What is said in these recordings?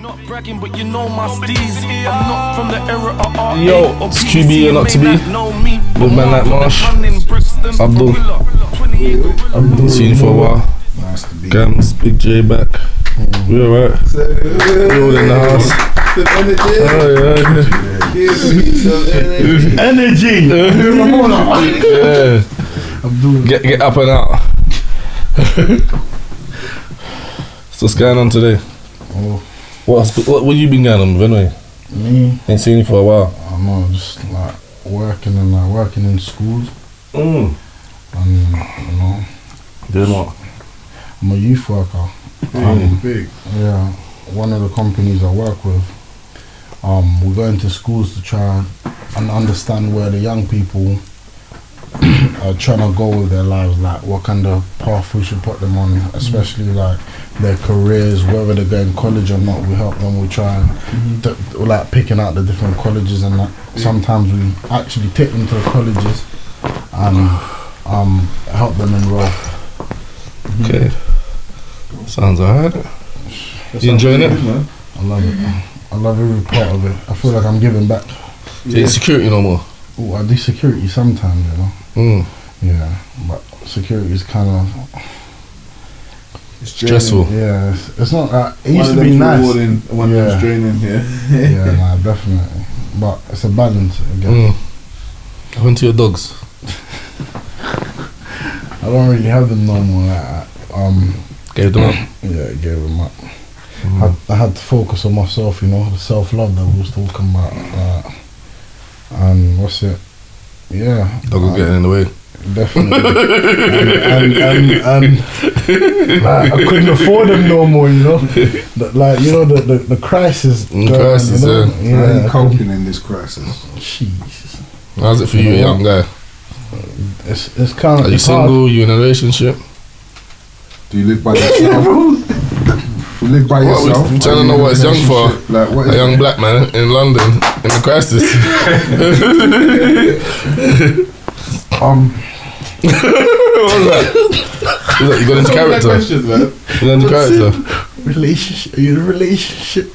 Not bragging, but you know my steez. I'm not from the era of R. Yo, it's QB or not to be. Good man like Marsh. Abdul. Seen you for a while. Nice to be. Gams, Big J back. We alright. We all in the house. Energy. Yeah. Get up and out. So what's going on today? Oh, What you been going on with anyway? me? Ain't seen you for a while. I don't know, just like working in schools, and you know, Doing what? I'm a youth worker. Big. Yeah, one of the companies I work with, we go into schools to try and understand where the young people are trying to go with their lives, like what kind of path we should put them on, especially like their careers, whether they're going college or not. We help them. We try and like picking out the different colleges and that. Sometimes we actually take them to the colleges and help them enroll. Okay. Sounds alright. You enjoying it? Man. I love it. I love every part of it. I feel like I'm giving back. You ain't security no more. Oh, I do security sometimes, you know. Yeah, but security is kind of Stressful. yeah. It's not that. It One used of to be them's nice. rewarding, one of them's Yeah. draining. Yeah. Yeah, nah, definitely. But it's a balance again. I went to your dogs. I don't really have them no more like that. Gave them up. Yeah, I gave them up. I had to focus on myself, you know, the self-love that we was talking about. And what's it? Yeah. Dog was getting in the way. Definitely. and like, I couldn't afford them no more, you know. Like, you know, the crisis. Crisis, you know? How are you coping in this crisis? Jesus. How's it for you, a young guy? It's kind of. Are you single? You in a relationship? Do you live by yourself? You live by yourself? I'm trying to know what it's young for. Like, what A is young it? black man in London in the crisis. What was that? You got into character. Question, man. You got into character. Relationship. Are you in a relationship?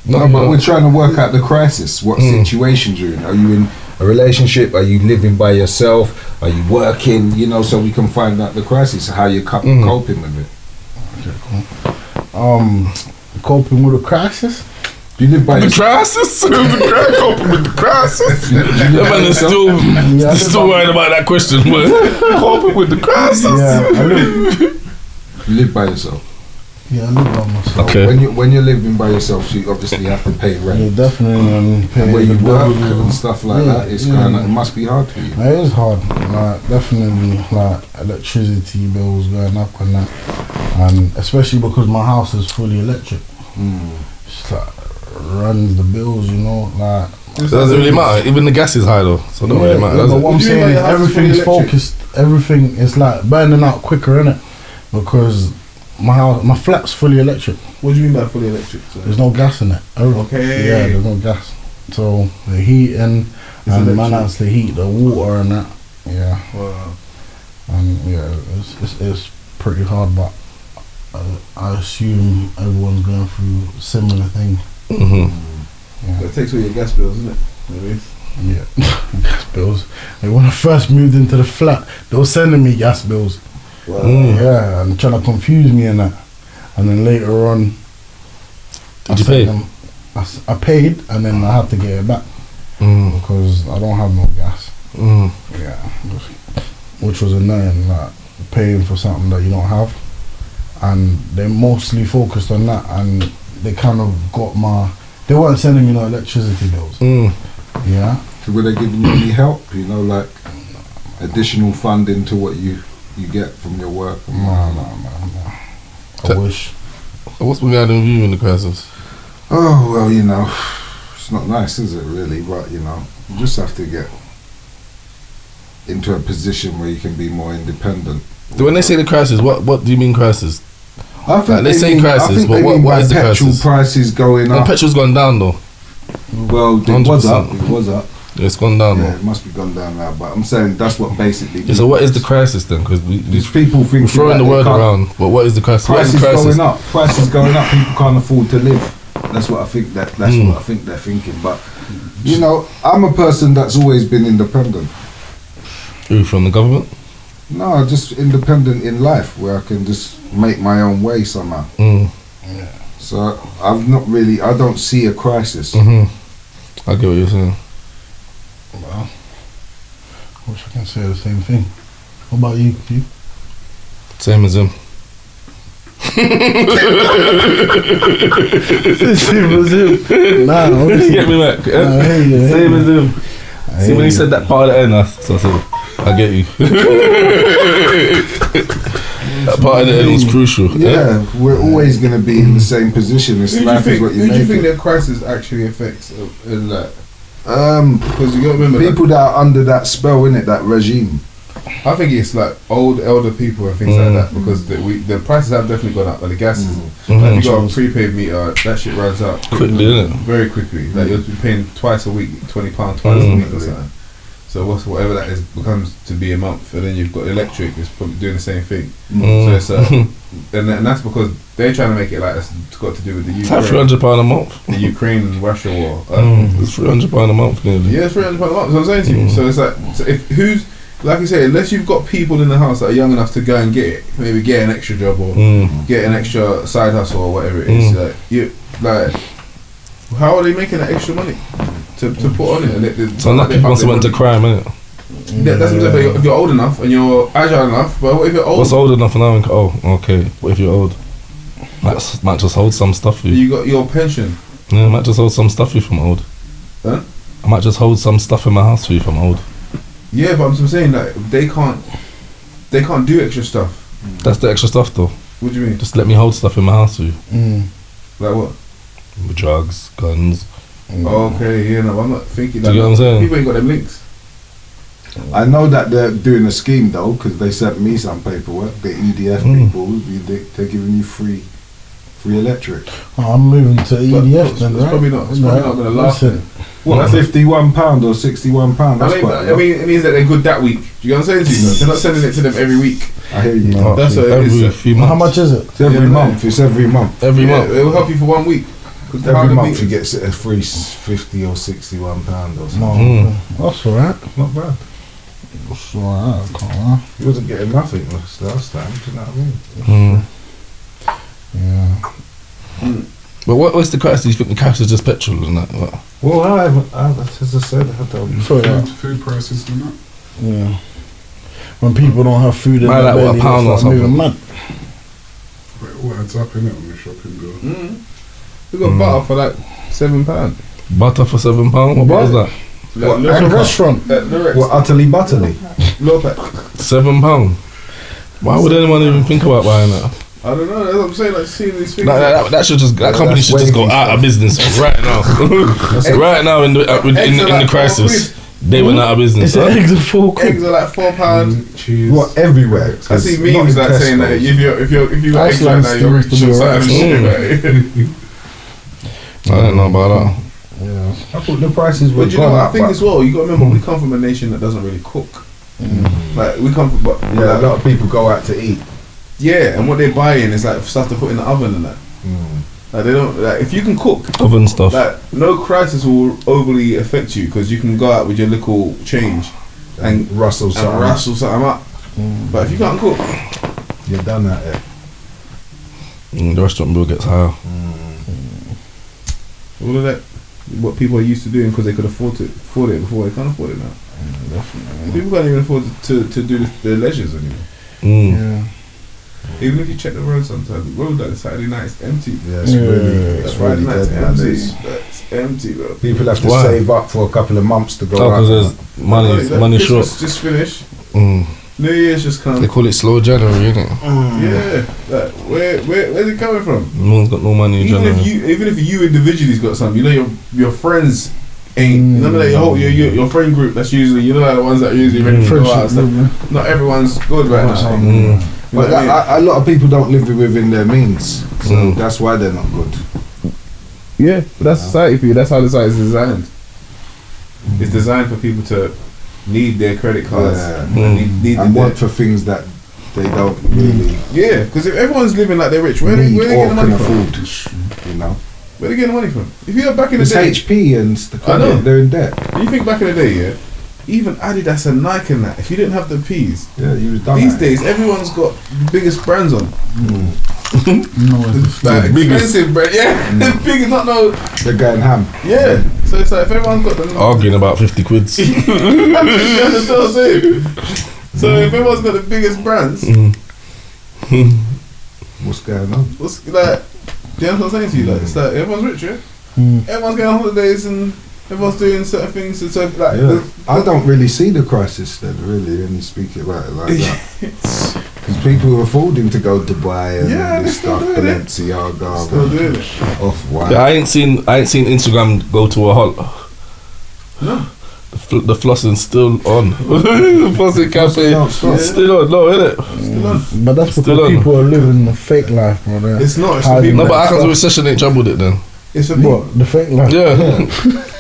No, but we're trying to work out the crisis. What situations you're in? Are you in a relationship? Are you living by yourself? Are you working? You know, so we can find out the crisis, how you're coping with it. Okay, cool. Coping with a crisis? Do you live by The yourself? crisis? Coping with the crisis? That man is still worried about that question, man. Coping with the crisis? Yeah, I live. You live by yourself. Yeah, I live by myself. Okay. When you're living by yourself, so you obviously have to pay rent. Yeah, definitely. And where you work and stuff like that, it's kind of, it must be hard for you. It is hard, like definitely, like electricity bills going up and that, and especially because my house is fully electric. It's like runs the bills, you know, like. It doesn't really matter. Even the gas is high though, so it don't really matter, does but it? what I'm Do you mean saying is like your house is fully everything's electric? focused. Everything is like burning out quicker, innit? Because my flat's fully electric. What do you mean by fully electric? Sorry? There's no gas in it. Okay. Yeah, there's no gas. So the heating and the man electric. has to heat the water and that. Yeah. Wow. And yeah, it's pretty hard, but I assume everyone's going through similar things. That takes away your gas bills, isn't it? Maybe. Yeah, gas bills. Like when I first moved into the flat, they were sending me gas bills. Wow. Yeah, and trying to confuse me and that. And then later on, Did you pay? I paid, and then I had to get it back because I don't have no gas. Yeah, which was annoying, like paying for something that you don't have. And they mostly focused on that, and they kind of got they weren't sending me no electricity bills. Yeah. So were they giving you any help? You know, like additional funding to what you get from your work? No. I wish. What's been going on with you in the crisis? Oh well, you know, it's not nice, is it? Really, but you know, you just have to get into a position where you can be more independent. When they say the crisis, what do you mean crisis? I think Like, they say crisis, but what is the petrol crisis? prices going The up? petrol's gone down though. Well, it was 100%. up. It was up. Yeah, it's gone down Yeah, though. it must be gone down now. But I'm saying that's what basically. Yeah, so what is the crisis then? Because These people think we're throwing the word around, but what is the crisis? What is Prices the crisis? going up. Prices going up. People can't afford to live. That's what I think. That's what I think they're thinking. But you know, I'm a person that's always been independent. Who, from the government? No, just independent in life, where I can just make my own way somehow. So I don't see a crisis. I get what you're saying. Well, I wish I can say the same thing. What about you? Same as him. Same as him. Nah, honestly. Get me back. Same as him. See, when he said that part at the end, I said, I get you. That part at the end was crucial. Yeah, we're always going to be in the same position. It's life is what you make. Who do you think it. that crisis actually affects? Because you got to remember, people that are under that spell, innit, that regime. I think it's like old elder people and things like that, because the prices have definitely gone up, like the gas is. Like if you got a prepaid meter, that shit runs out Quickly, innit? very quickly. Like you'll be paying twice a week, £20 twice a week or something. So whatever that is becomes to be a month, and then you've got electric. It's probably doing the same thing. So it's and that's because they're trying to make it like it's got to do with the It's like Ukraine, £300 a month. the Ukraine-Russia war. It's £300 a month nearly. Yeah, it's £300 a month. That's what I'm saying to you. So it's like, so if like you say, unless you've got people in the house that are young enough to go and get it, maybe get an extra job or get an extra side hustle or whatever it is, how are they making that extra money to put on it? So not people went to crime, innit? That's what I'm saying. If you're old enough and you're agile enough, but what if you're old? What's old enough now? Okay. What if you're old? Might just hold some stuff for you. You got your pension. Yeah, I might just hold some stuff for you from old. Huh? I might just hold some stuff in my house for you from old. Yeah, but I'm saying like they can't do extra stuff. That's the extra stuff though. What do you mean? Just let me hold stuff in my house for you. Like what? Drugs, guns. Okay, yeah, no, I'm not thinking Do that. you get what I'm saying? People ain't got them links. I know that they're doing a scheme though, because they sent me some paperwork. The EDF people, they're giving you free electric. Oh, I'm moving to EDF It's then, right? probably not. It's probably not going to last. Listen, What, £51 or £61? That's quite a lot. it means that they're good that week. Do you know what I'm saying to you? They're not sending it to them every week. I hear you. Oh, That's what it every is. few months. how much is it? It's every month. It's every month. Every Yeah, month. it will help you for 1 week. Every month you get a free £50 or £61 or something. No, that's alright. Not bad. That's alright. I can't lie. You wasn't getting nothing last time. Do you know what I mean? Yeah. But what's the crisis? You think the crisis is just petrol and that? What? Well, I as I said, I don't. Food prices and that. Yeah. When people don't have food in Buy their like, what, belly, a pound they or start moving something? mad. It all adds up in it on the shopping bill. We got butter for like £7. Butter for £7? What was that? What, It's a restaurant. What, utterly butterly? Low pack. £7? Why would anyone even think about buying that? I don't know. That's what I'm saying. Like seeing these things. That company should just go out of business right now. Right now in the crisis, they went out of business. It's eggs and 4 quid. Eggs are like £4. Cheese. What, everywhere? I see memes like saying that if you got eggs like that, you're rich or something. I don't know about that. Yeah. I thought the prices were But you know gone what I up, think but- as well, you got to remember we come from a nation that doesn't really cook. Like we come from, Yeah, a lot of people go out to eat. yeah, and what they're buying is like stuff to put in the oven and that. Like they don't like if you can cook, Oven stuff. like no crisis will overly affect you because you can go out with your little change and Russell something. rustle something up. But if you can't cook, You've done that, eh? The restaurant bill gets higher. all of that, what people are used to doing because they could afford it before, they can't afford it now. People can't even afford to do the leisures anymore. Yeah. Even if you check the road sometimes, the road like Saturday night is empty. Yeah, it's really Friday dead night's nowadays. empty. It's empty, bro. People have to Why? save up for a couple of months to go Oh, out. because there's money short. Christmas just finished. Mm. New Year's just come. They call it slow January, innit? Yeah. Like, where's it coming from? No one's got no money in January. Even if you individually's got something, you know your friends ain't. You know like your friend group. That's usually like the ones that are usually ready to go out. And stuff. Not everyone's good right now. You know But what I mean? a lot of people don't live within their means, so that's why they're not good. Yeah, but that's society for you. That's how society is designed. It's designed for people to need their credit cards. Need And their, want for things that they don't really yeah, because if everyone's living like they're rich, where they need getting or the can money from? afford, you know. Where they getting the money from? If you look back in the It's day, HP and I know. they're in debt. you think back in the day, yeah, even Adidas and Nike and that, if you didn't have the P's, Yeah, you was done. these days everyone's got the biggest brands on. No, it's Like biggest. expensive brand, yeah, the biggest, not no, They're going ham. yeah. So it's like if everyone's got the, Arguing about 50 quids. you understand what I'm saying? So if everyone's got the biggest brands, What's going on? what's like? Do you know what I'm saying to you? Like it's like everyone's rich, yeah. Everyone's going on holidays and everyone's doing certain things. And so like, Yeah. I don't really see the crisis then, really, when you speak about it like that. Because people are affording to go to Dubai and Yeah, all this they're still stuff, doing it. Balenciaga, still doing it. Off-White. Yeah, I ain't seen Instagram go to a halt. No. The flossing's still on. The flossing cafe don't stop. still on. No, innit? Still on. But that's Still because on. people are living the fake life, bro. They're It's not. It's hiding the people. No, but that how come the stuff. recession ain't troubled it then? It's the people. What? The fake life? Yeah,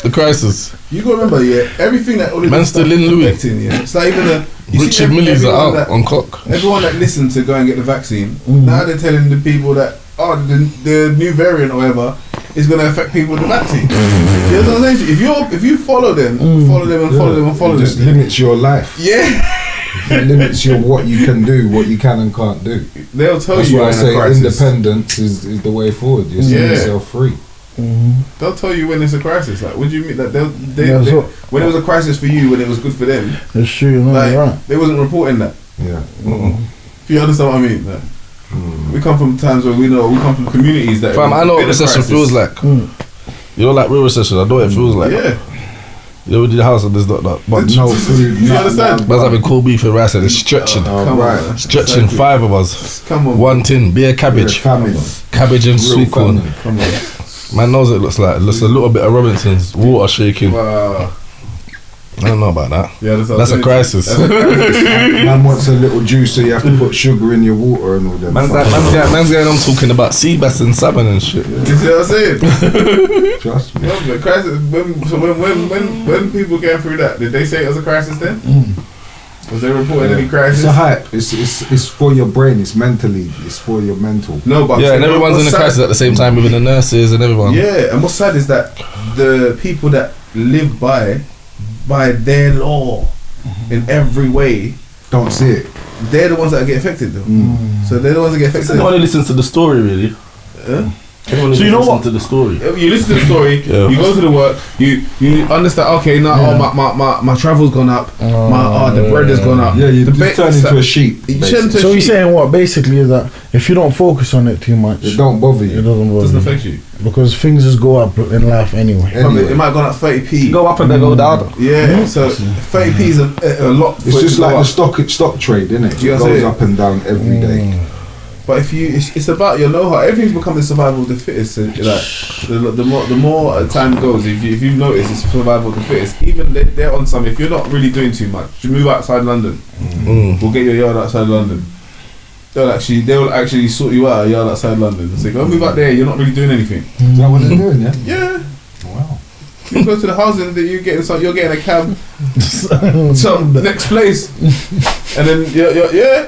the crisis. You gotta remember, yeah, everything that all of Man this still stuff in is Louis. affecting, yeah. It's like even you see Richard Millies are everyone out that- on cock. Everyone that listened to go and get the vaccine, now they're telling the people that the new variant or whatever is going to affect people with the vaccine. You know what I'm saying? If you follow them, follow them and follow them and follow It just them, limits your life. yeah, It limits your what you can do, what you can and can't do. they'll tell That's you why I when a say crisis. independence is the way forward. You're setting Yeah. yourself free. They'll tell you when it's a crisis. Like, what do you mean? Like, Yeah, so- when it was a crisis for you, when it was good for them, It's true, no, like you're right. they wasn't reporting that. Yeah. If you understand what I mean? Like, we come from times where we come from communities that. Fam, I know what been a recession crisis. feels like. You know, like real recession. I know what it feels like. Yeah. You know, with the house and there's not that much. No food. You nothing. understand? Man's having cold beef and rice and it's stretching. Come right. on, man. Stretching, Exactly. 5 of us. Come on, One tin, beer, We're a cabbage. famine. Cabbage and Real sweet corn. famine. Come on. Man knows what it looks like. It looks a little bit of Robinson's. Water shaking. Wow. I don't know about that. Yeah, That's a crisis. Man wants a little juice, so you have to put sugar in your water and all that. Man's going on talking about sea bass and salmon and shit. You see what I'm saying? Trust me. No, but crisis. When people going through that, did they say it was a crisis then? Was they reporting any crisis? It's a hype. It's for your brain. It's mentally. It's for your mental. No, but I'm Yeah, saying, and everyone's in what's a sad- crisis at the same time, even the nurses and everyone. Yeah, and what's sad is that the people that live by their law in every way, Don't see it. they're the ones that get affected though. So they're the ones that get affected. Everyone who listens to the story, really. Huh? Everyone who So you know listens what? to the story. You listen to the story, Yeah. you go to the work, you understand, okay, now my travel's gone up, the bread has gone up. Yeah, you the just turn into a sheep. You turn basically. into a So you're sheep. saying what basically is that if you don't focus on it too much, It don't bother it you. doesn't bother Doesn't you. affect you. Because things just go up in life anyway. Anyway. It might have gone up 30p. Go up and then go down. Yeah, so 30p is a lot. It's for it just to go like the up. stock trade, isn't it? You It know what I'm goes saying? up and down every day. But if it's about your know-how. Everything's becoming survival of the fittest. So, like the more time goes, if you notice, it's survival of the fittest. Even they're on some. If you're not really doing too much, you move outside London. We'll get your yard outside London. They'll actually sort you out a yard outside London. So go move out there. You're not really doing anything. Is that what they're doing? Yeah. Yeah. Wow. You go to the housing that you're getting a cab. Some next place, and then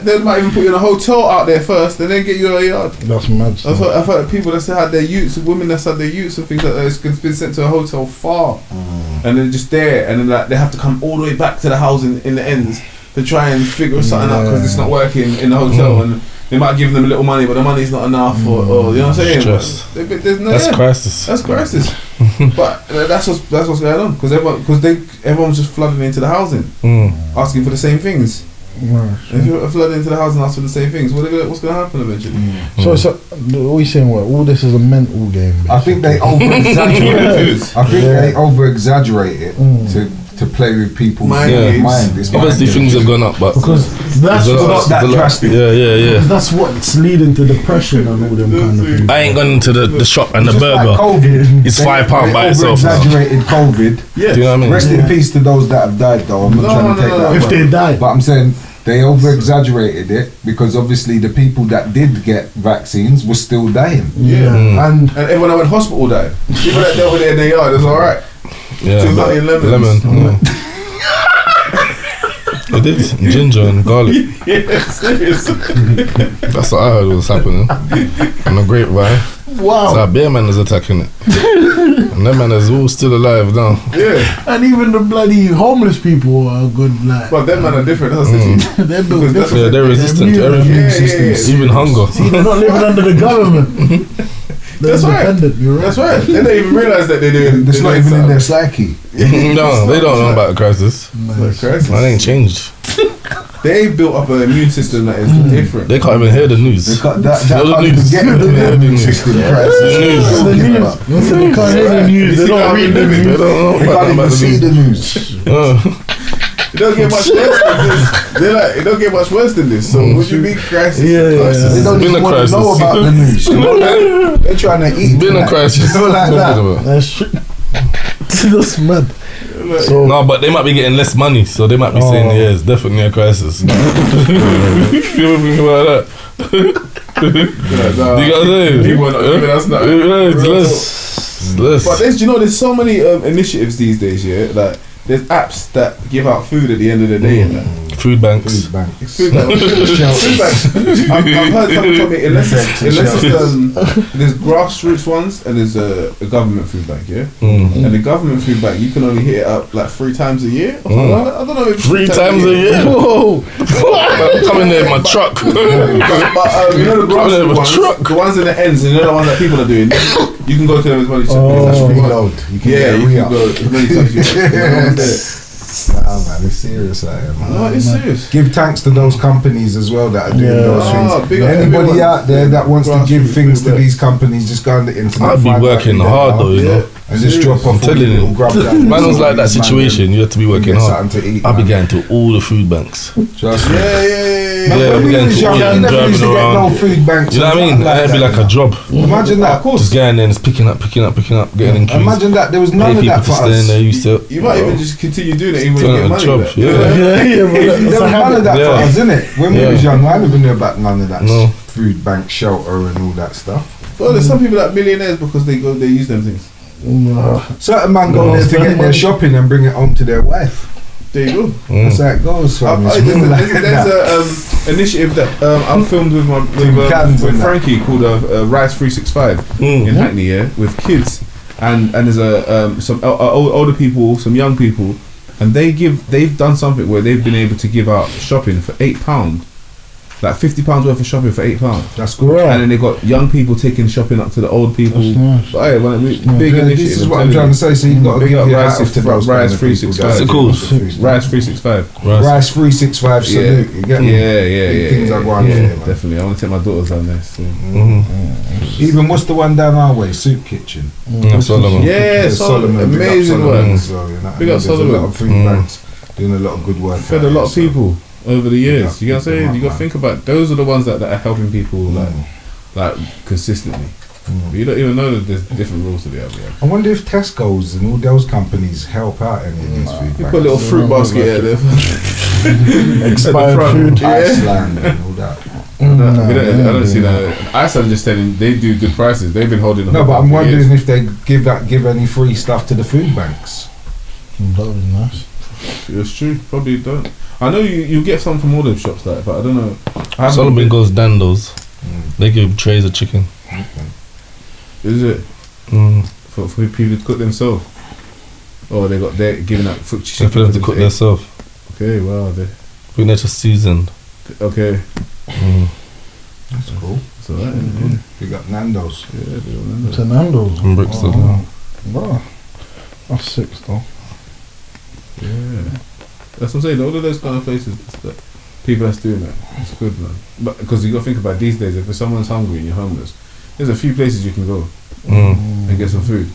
they might even put you in a hotel out there first, and then get you a yard. That's mad stuff. I've heard people that had their utes, women that had their utes and things like that. It's been sent to a hotel far, and then just there, and then like they have to come all the way back to the housing in the ends to try and figure something out because it's not working in the hotel, and they might give them a little money, but the money's not enough, or you know what I'm saying? Stress. There's no, That's yeah. crisis. That's crisis. But that's what's going on because everyone's just flooding into the housing, asking for the same things. Right. If you're flooding into the housing asking for the same things, what's going to happen eventually? So what are you saying? What all this is a mental game? I think they over exaggerate. I think they over exaggerate it to play with people's Mind games. mind. It's Obviously, mind things games. have gone up, but because that's there's a lot- what, that there's a lot- drastic. Yeah. that's what's leading to depression and all them kind of things. I ain't gone into the shop and the Just like burger. COVID, It's they- £5 they by itself now. Over-exaggerated COVID. Yeah. Do you know what I mean? Rest in peace to those that have died, though. I'm not trying to take that. If away. they die, But I'm saying they over-exaggerated it because obviously the people that did get vaccines were still dying. yeah, and And everyone that went to hospital died. People that dealt with it in their yard, it's alright. Yeah, Too but many lemons. lemon. Yeah. It did. Ginger and garlic. Yeah, serious. That's what I heard was happening. On the grapevine. Wow. So bear man is attacking it. And that man is all still alive now. Yeah. And even the bloody homeless people are good. Like, But them man are different, that's the thing. they're built Because that's different. Yeah, they're resistant to everything. Yeah. Even hunger. See, they're not living under the government. They're That's right. independent, you're right. That's right. They don't even realise that they're doing. It's not even in their psyche. No, they don't know about the crisis. Nice. That ain't changed. They built up an immune system that is different. They can't even hear the news. They got that Know the can't even news. get into their immune system crisis. The news. The news. Listen, they can't hear the news. They don't read the They news. don't know They about, can't even about the see news. the news. It don't get much worse than this. They're like, it don't get much worse than this. So what do you mean crisis? Yeah, yeah, Crisis. They don't It's been even a want to crisis. know about the news. You know, like, they're trying to eat. It's been a tonight. crisis. You know, like that. Talking about. That's true. That's mad. So, No, but they might be getting less money, so they might be saying, Oh. yeah, it's definitely a crisis. You think about that? Yeah, nah, You got that? people are not giving us that. Yeah, it's less. It's less. But there's so many initiatives these days, yeah. Like there's apps that give out food at the end of the day. And that. Food banks. Food bank. Food banks. Food banks. I've heard someone tell me unless it's there's grassroots ones and there's a government food bank, yeah. And the government food bank you can only hit it up like 3 times a year. Or something like that. I don't know. If 3 times a year. whoa. I'm coming there in my truck. But you know the Coming there with a grassroots truck. ones, the ones in the ends, and you know the ones that people are doing. You can go to them as many times. Oh. Reload. You can Yeah, get a you re-up. can go as many times as you want. Nah, man, it's serious out here, man. No, it's serious. Give thanks to those companies as well that are doing Yeah. those Ah, things. big up Anybody everyone. out there that wants to give Grassroots things to food these companies, just go on the internet. I'd be find out working who they hard are, though, you know. and just drop off. telling you. Man was like that Man, situation, you have to be working get hard. something to eat, I'll be man. going to all the food banks. Trust me. Yeah. Yeah, When we getting was to young, all we and never driving used to get no around. food banks. You know what I or mean? nothing That'd be that, like a you job. know. Imagine that. Just going there and just picking up, getting in queues. Imagine that. There was none Pay of people that to for stay in us. there. You still. You might even just continue doing it even when you Turn get a money. job, back. yeah. Yeah, but There that's was a none of habit. that for Yeah. us, innit? When we Yeah. was young, I never knew about none of that No. food bank shelter and all that stuff. Well, there's some people that are millionaires because they use them things. Certain man go there to get their shopping and bring it home to their wife. There you go. That's how it goes. Fam. It's real like There's that. a initiative that I filmed with Cans with and that. Frankie called Rise 365 in Hackney, yeah, with kids, and there's some older people, some young people, and they've done something where they've been able to give out shopping for £8, like £50 worth of shopping for £8. That's good. Right. And then they got young people taking shopping up to the old people. That's nice. But, hey, big Yeah, initiative. this is what I'm I'm trying to telling say. So you've got to Big give up your Rise hat off to those Rise kind of 365. people that What's it are called? doing you. the Rise 365. Rise 365 salute. You get me? Yeah. Things are going yeah, there, man. definitely. I want to take my daughters down there. So. Even what's the one down our way? Soup Kitchen. That's all I'm on. Yeah, Solomon. Big up amazing Solomon work. as well, you know what I Big mean? up There's Solomon. a lot of food banks doing a lot of good work. Fed a out lot of here, people over the years. Yeah, You know what I'm saying? pick You them got up, to think about those are the ones that are helping people like consistently. But you don't even know that there's different rules to the other. I wonder if Tesco's and all those companies help out any of these food You banks. put a little fruit basket at the Expired front. food. Yeah. Iceland and all that. I don't see that. Iceland just telling they do good prices. They've been holding the No, hook but up I'm for wondering years. if they give any free stuff to the food banks. That was nice. It's true. Probably don't. I know you get some from all them shops, like, but I don't know. I haven't Solomon been- goes Dandos. They give trays of chicken. Is it for people to cook themselves? Or they're giving out food So for them to cook themselves. Okay, wow. I think they're just seasoned. Okay, That's cool. so that Big up Nando's. To Nando's. From Brixton. Wow. That's sick though. Yeah, that's what I'm saying. All of those kind of places, that people that's doing that, it's good, man. But because you got to think about these days, if someone's hungry and you're homeless, there's a few places you can go and get some food.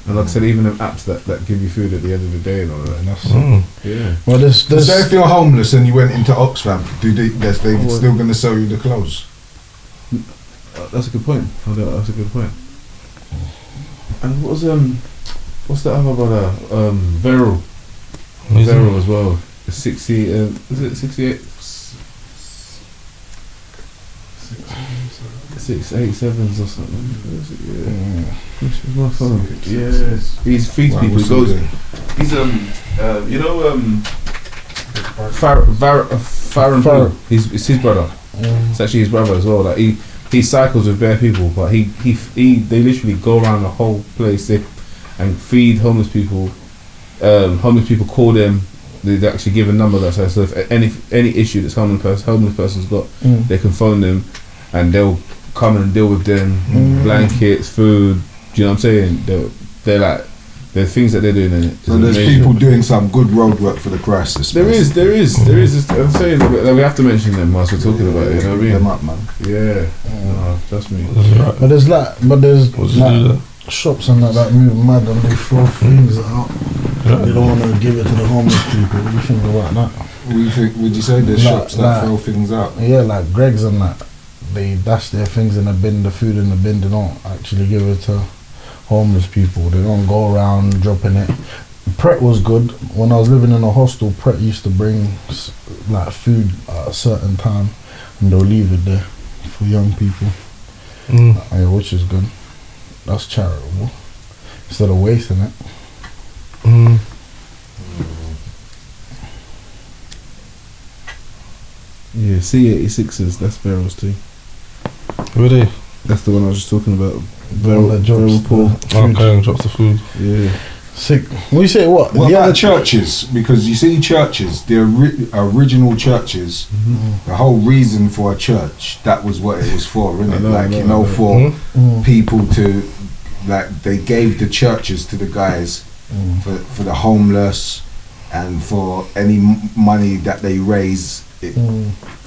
And like I said, even them apps that give you food at the end of the day and all that. Yeah. Well, there's So if you're homeless and you went into Oxfam, they still going to sell you the clothes? That's a good point. That's a good point. And what's that other brother? Vero. Vero as well. 60. Is it 68? 687s or something. Yeah. Where's my phone? Yeah. He feeds Wow, people. what's He goes. he doing? He's Farron. It's his brother. It's actually his brother as well. Like he he cycles with bare people, but they literally go around the whole place and feed homeless people. Homeless people call them. They actually give a number that says, so if any issue that's homeless person's got, they can phone them, and they'll come and deal with them. Blankets, food. Do you know what I'm saying? They're like, there are things that they're doing in it. So there's amazing. people doing some good road work for the crisis. There is. I'm saying that we have to mention them whilst we're talking about it. You know what I mean? Them up, man. Yeah. No, trust me. But there's like shops and that move mad and they throw things out. They don't want to give it to the homeless people. What do you think about that? Would you say there's shops that throw things out? Yeah, like Greg's and that. They dash their things in the bin, the food in the bin. They don't actually give it to homeless people. They don't go around dropping it. Pret was good. When I was living in a hostel, Pret used to bring like food at a certain time, and they'll leave it there for young people. Yeah, which is good. That's charitable instead of wasting it. Yeah, C86s. That's Barrels too. Who are they? That's the one I was just talking about. That drops Paul. Okay, drops the food. Yeah. Sick. When you say what? What about churches? Because you see churches, the original churches, the whole reason for a church, that was what it was for, innit? For people to, like, they gave the churches to the guys for the homeless, and for any money that they raise, they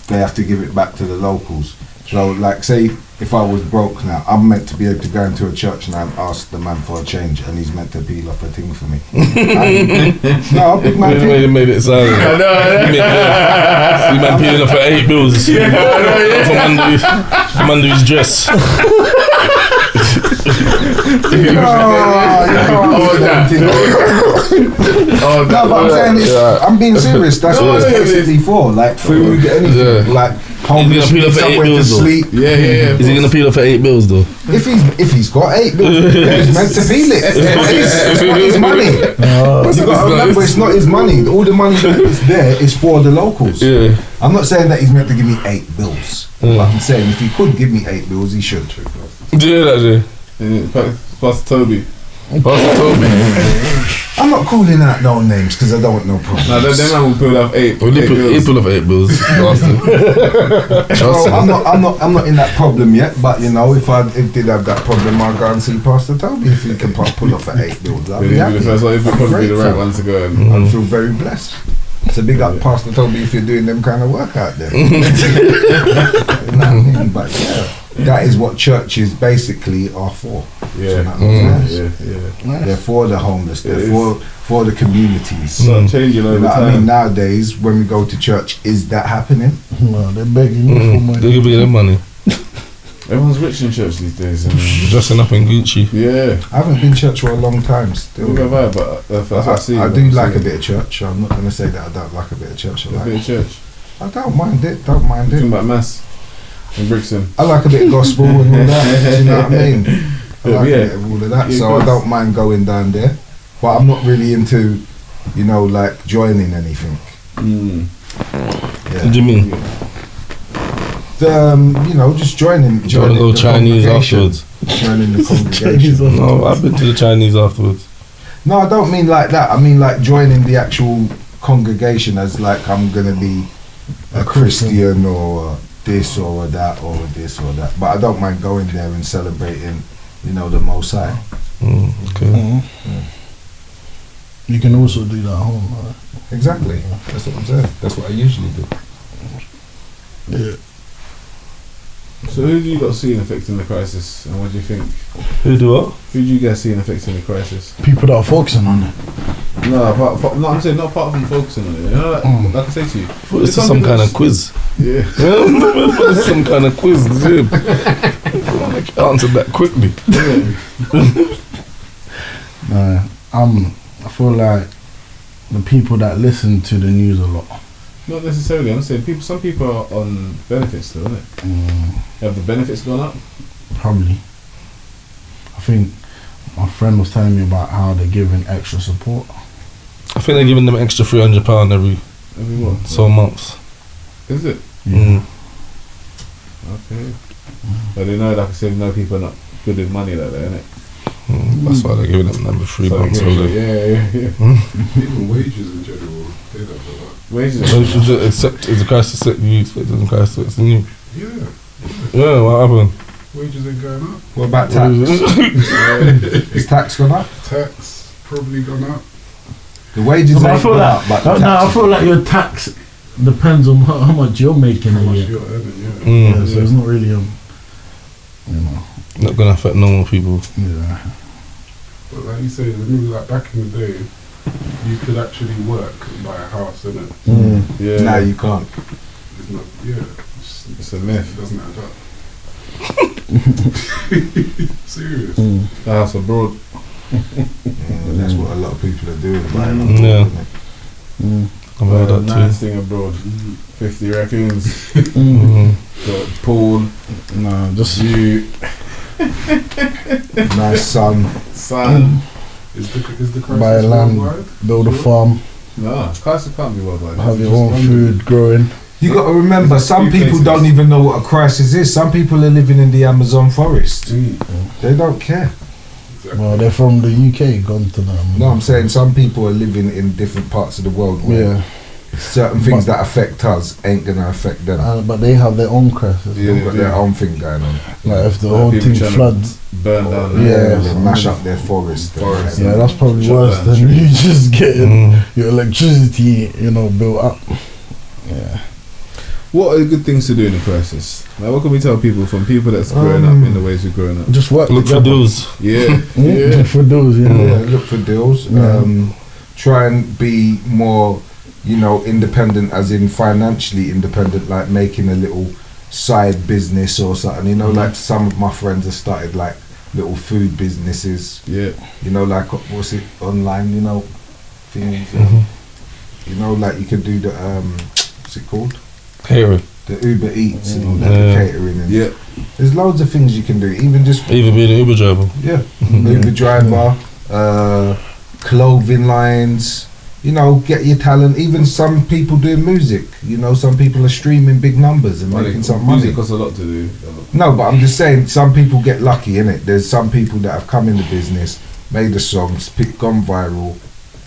have to give it back to the locals. So, like, say if I was broke now, I'm meant to be able to go into a church now and ask the man for a change, and he's meant to peel off a thing for me. No, big man. Made it sound. See man peeling off for 8 bills from under his dress. But I'm saying I'm being serious. That's what it's basically for. Like food, anything. Like homeless, somewhere to sleep. Yeah. Is he gonna peel off for 8 bills though? If he's got 8 bills, he's meant to peel it. It's not his money. But you got to remember, it's not his money. All the money that is there is for the locals. Yeah. I'm not saying that he's meant to give me 8 bills. But I'm saying if he could give me 8 bills, he should. Yeah, that's it. Pastor Toby. I'm not calling out no names because I don't want no problems. No, them man will pull off 8 bills. He pull off 8 bills. So I'm not in that problem yet. But you know, if I did have that problem, I'll go and see Pastor Toby if he can pull off 8 bills. I'll be happy. The first one, it would probably be the right one to go. I feel very blessed. So big up Pastor Toby if you're doing them kind of work out there. You know what I mean? But yeah, that is what churches basically are for. Yeah. They're for the homeless. They're for the communities. So changing over time. I mean, nowadays when we go to church, is that happening? No, they're begging you for money. They give you their money. Everyone's rich in church these days. Dressing up in Gucci. Yeah. I haven't been to church for a long time. Still, But that's what I see. I do like a bit of church. I'm not going to say that I don't like a bit of church. A bit of church. I don't mind it. Talking about mass in Brixton. I like a bit of gospel and all that. You know what I mean? I like Yeah. a bit of all of that. Yeah, So I don't mind going down there. But I'm not really into, you know, like joining anything. What do you mean? You know, just joining. You want to go the Chinese congregation. afterwards? Joining the congregation. No, I've been to the Chinese afterwards. No, I don't mean like that. I mean like joining the actual congregation as like I'm gonna be a Christian or this or that or this or that. But I don't mind going there and celebrating, you know, the Most High. Okay. You can also do that at home, right? Exactly. That's what I'm saying. That's what I usually do. Yeah. So who do you got seeing affecting the crisis, and what do you think? Who do what? Who do you guys seeing affecting the crisis? People that are focusing on it. No, I'm saying not apart from focusing on it. You know, like I say to you, It's some kind of quiz. Yeah. It's some kind of quiz. Answer that quickly. I feel like the people that listen to the news a lot. Not necessarily. I'm saying some people are on benefits still, isn't it? Have the benefits gone up? Probably. I think my friend was telling me about how they're giving extra support. I think they're giving them extra £300 every Every what? so months. Is it? Yeah. Okay. But they know, like I said, people are not good with money like that, innit? That's why they're giving them number 3 So months. yeah, Even wages in general, they don't go up. Wages. So should you accept is the crisis that you expect the crisis to continue? Yeah. Yeah, what happened? Wages ain't going up. What about tax? Is tax gone up? Tax probably gone up. The wages No, I ain't feel gone like up, but the I tax feel like your tax depends on how much you're making How a much year. you're earning, yeah. Yeah, so it's not really you know. Not gonna affect normal people. Yeah. But like you say, when you like back in the day, you could actually work and buy a house, innit? Yeah. Now you can't. It's not, yeah. It's a myth. It doesn't add up. Serious. The house abroad. Yeah, that's what a lot of people are doing. Buying on Yeah. top, innit? I've heard that Nice too. thing abroad. 50 raccoons. Mm. Got pool. No, just View. Nice sun. Sun. Is the crisis buy land, worldwide? build a farm, No, crisis can't be worldwide. have your Just own London. food growing. You got to remember, some few people places. don't even know what a crisis is. Some people are living in the Amazon forest. They don't care. Well, they're from the UK, gone to them. No, I'm saying some people are living in different parts of the world where Yeah, certain things that affect us ain't gonna affect them. but they have their own crisis. Yeah. They've got their own thing going on. Like if the Like whole people thing trying to floods, Burn down. Yeah. They mash up their forest. Forest. yeah, that's probably Shut worse down than trees. you just getting Mm. your electricity, built up. Yeah. What are good things to do in a crisis? Like, what can we tell people from people that's growing up in the ways we're growing up? Just work Look for together. deals. Yeah. Look for those, Yeah, look for deals. Yeah. Try and be more, independent, as in financially independent, like making a little side business or something. Like some of my friends have started like little food businesses. Yeah. Like what's it online? Things. Like you could do the what's it called? Catering. The Uber Eats and all that, Yeah. the catering. And Yeah. there's loads of things you can do. Even just Even being an Uber driver. Uber driver, clothing lines. Get your talent. Even some people doing music. Some people are streaming big numbers and making some money. Music costs a lot to do. No, but I'm just saying, some people get lucky, innit? There's some people that have come in the business, made the songs, gone viral,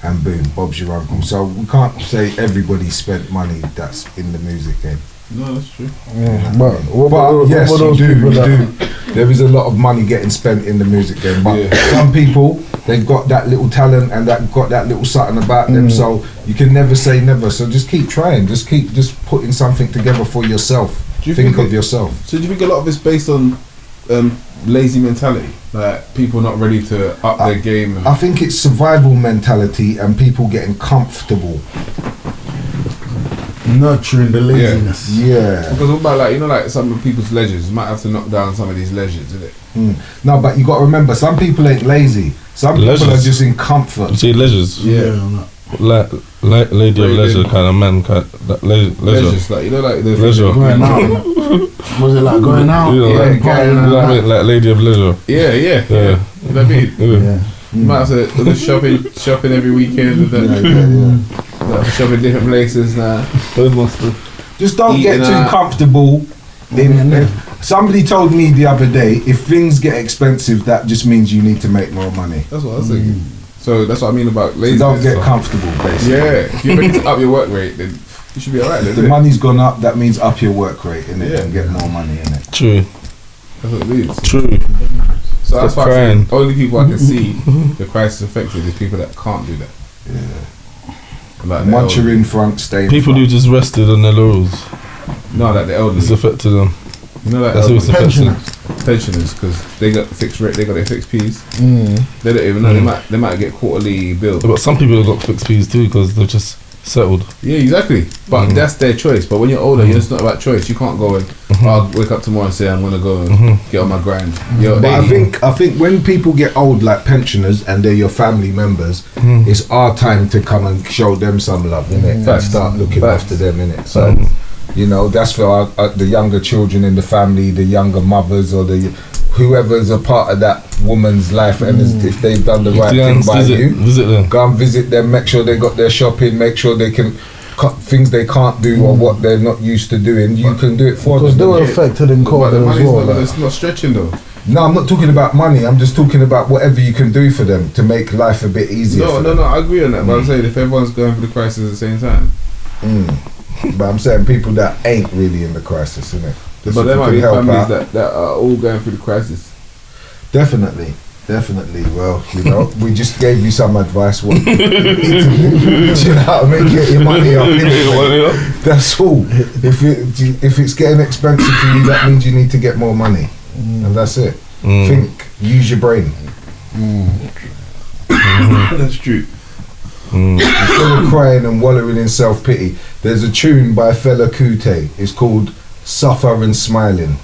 and boom, Bob's your uncle. So we can't say everybody spent money that's in the music game. No, that's true. Yeah. But what about Yes, what you about those do. people You that do. There is a lot of money getting spent in the music game, but Yeah. some people, they've got that little talent and that got that little something about them. So you can never say never. So just keep trying. Just keep putting something together for yourself. Do you Think think of yourself. So do you think a lot of it's based on lazy mentality? Like people not ready to up their game? And I think it's survival mentality and people getting comfortable. nurturing the laziness. Yeah. because what about like some of people's ledgers? You might have to knock down some of these ledgers, isn't it? No, but you got to remember, some people ain't lazy. Some people Leisures. are just in comfort. You say leisures. Yeah. Lady of Lady. leisure kind of man. Leisure. Ledgers, like like the Leisure. Going out. Was it like going out? You know, Yeah, like, going you know what I out. mean? Like lady of leisure. Yeah. Yeah. You know what I mean? Yeah. Yeah. You might have to go shopping every weekend and then shopping different places now. Just don't Eating get too out. comfortable. Somebody told me the other day, if things get expensive, that just means you need to make more money. That's what I was thinking. So that's what I mean about So laziness. don't get comfortable, basically. Yeah, if you're ready to up your work rate, then you should be alright. If the money's gone up, that means up your work rate, innit? Yeah. And get more money, innit? True. That's what it means. True. So that's Stop why I crying. say only people I can see the crisis affected is people that can't do that. Like And the once you're elderly. in front, stay in People who front. just rested on their laurels. No, like the It's elderly. affected them. Like That's who it's elderly affected. pensioners, because they got fixed rate, they got their fixed P's. Mm. They don't even know. They might get quarterly billed. But some people have got fixed P's too because they've just settled. Yeah, exactly. But that's their choice. But when you're older, it's not about choice. You can't go and I'll wake up tomorrow and say I'm gonna go and get on my grind. You're But 80. I think when people get old, like pensioners, and they're your family members, it's our time to come and show them some love, innit? And Facts. start looking Facts. after them, innit? So, that's for the younger children in the family, the younger mothers, or whoever's a part of that woman's life, and if they've done the right thing by you, Visit them. go and visit them, make sure they got their shopping, make sure they can things they can't do or what they're not used to doing, you can do it for Because they them. were affected in But COVID the as money's well. not, like. it's not stretching though. No, I'm not talking about money. I'm just talking about whatever you can do for them to make life a bit easier. No, for no, them. no. I agree on that. But I'm saying if everyone's going through the crisis at the same time, But I'm saying people that ain't really in the crisis, innit? Just but if there you might can be help families out. that are all going through the crisis. Definitely. Well, you know, we just gave you some advice. What you need to do. Do you know what I mean? Get your money up. innit? That's all. If it's getting expensive for you, that means you need to get more money, and that's it. Think, use your brain. That's true. Instead of crying and wallowing in self-pity, there's a tune by Fela Kuti. It's called "Suffer and Smiling."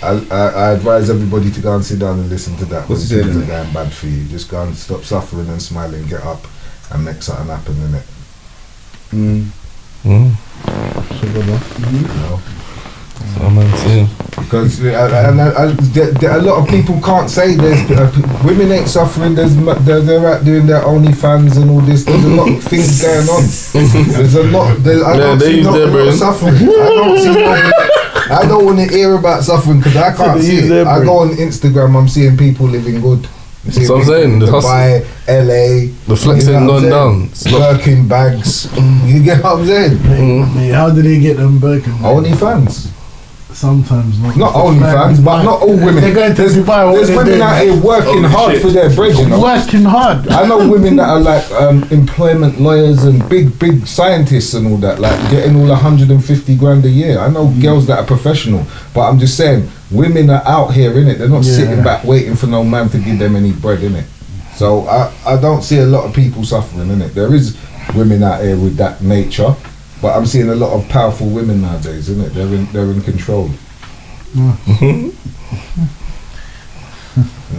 I advise everybody to go and sit down and listen to that. What's When he things saying are going bad for you, just go and stop suffering and smiling, get up and make something happen, innit? You know? Because a lot of people can't say there's women ain't suffering. They're out doing their OnlyFans and all this. There's a lot of things going on. There's a lot. I don't see not a lot of suffering. I don't want to hear about suffering because I can't see it. I go on Instagram. I'm seeing people living good. That's what I'm saying. The Dubai, LA, the flexing you know what gone I'm down. saying? Birkin bags. You get what I'm saying? Mate, how did he get them Birkin? OnlyFans. Sometimes not. Not OnlyFans, but not all women. They're going to Dubai. There's women out here working hard for their bread, you know. Working hard. I know women that are like employment lawyers and big scientists and all that, like getting all 150 grand a year. I know girls that are professional, but I'm just saying, women are out here, innit? They're not sitting back waiting for no man to give them any bread, innit? So I don't see a lot of people suffering, innit? There is women out here with that nature, but I'm seeing a lot of powerful women nowadays, innit? They're in control. You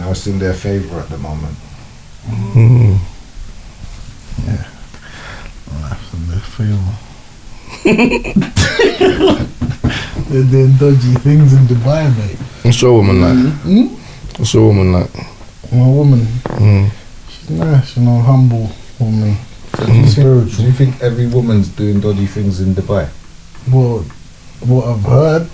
know, it's in their favour at the moment. Yeah. That's in their favour. They're doing dodgy things in Dubai, mate. What's your woman like? What's your woman like? My woman, she's nice, you know, humble woman. So do you think every woman's doing dodgy things in Dubai? Well, what I've heard,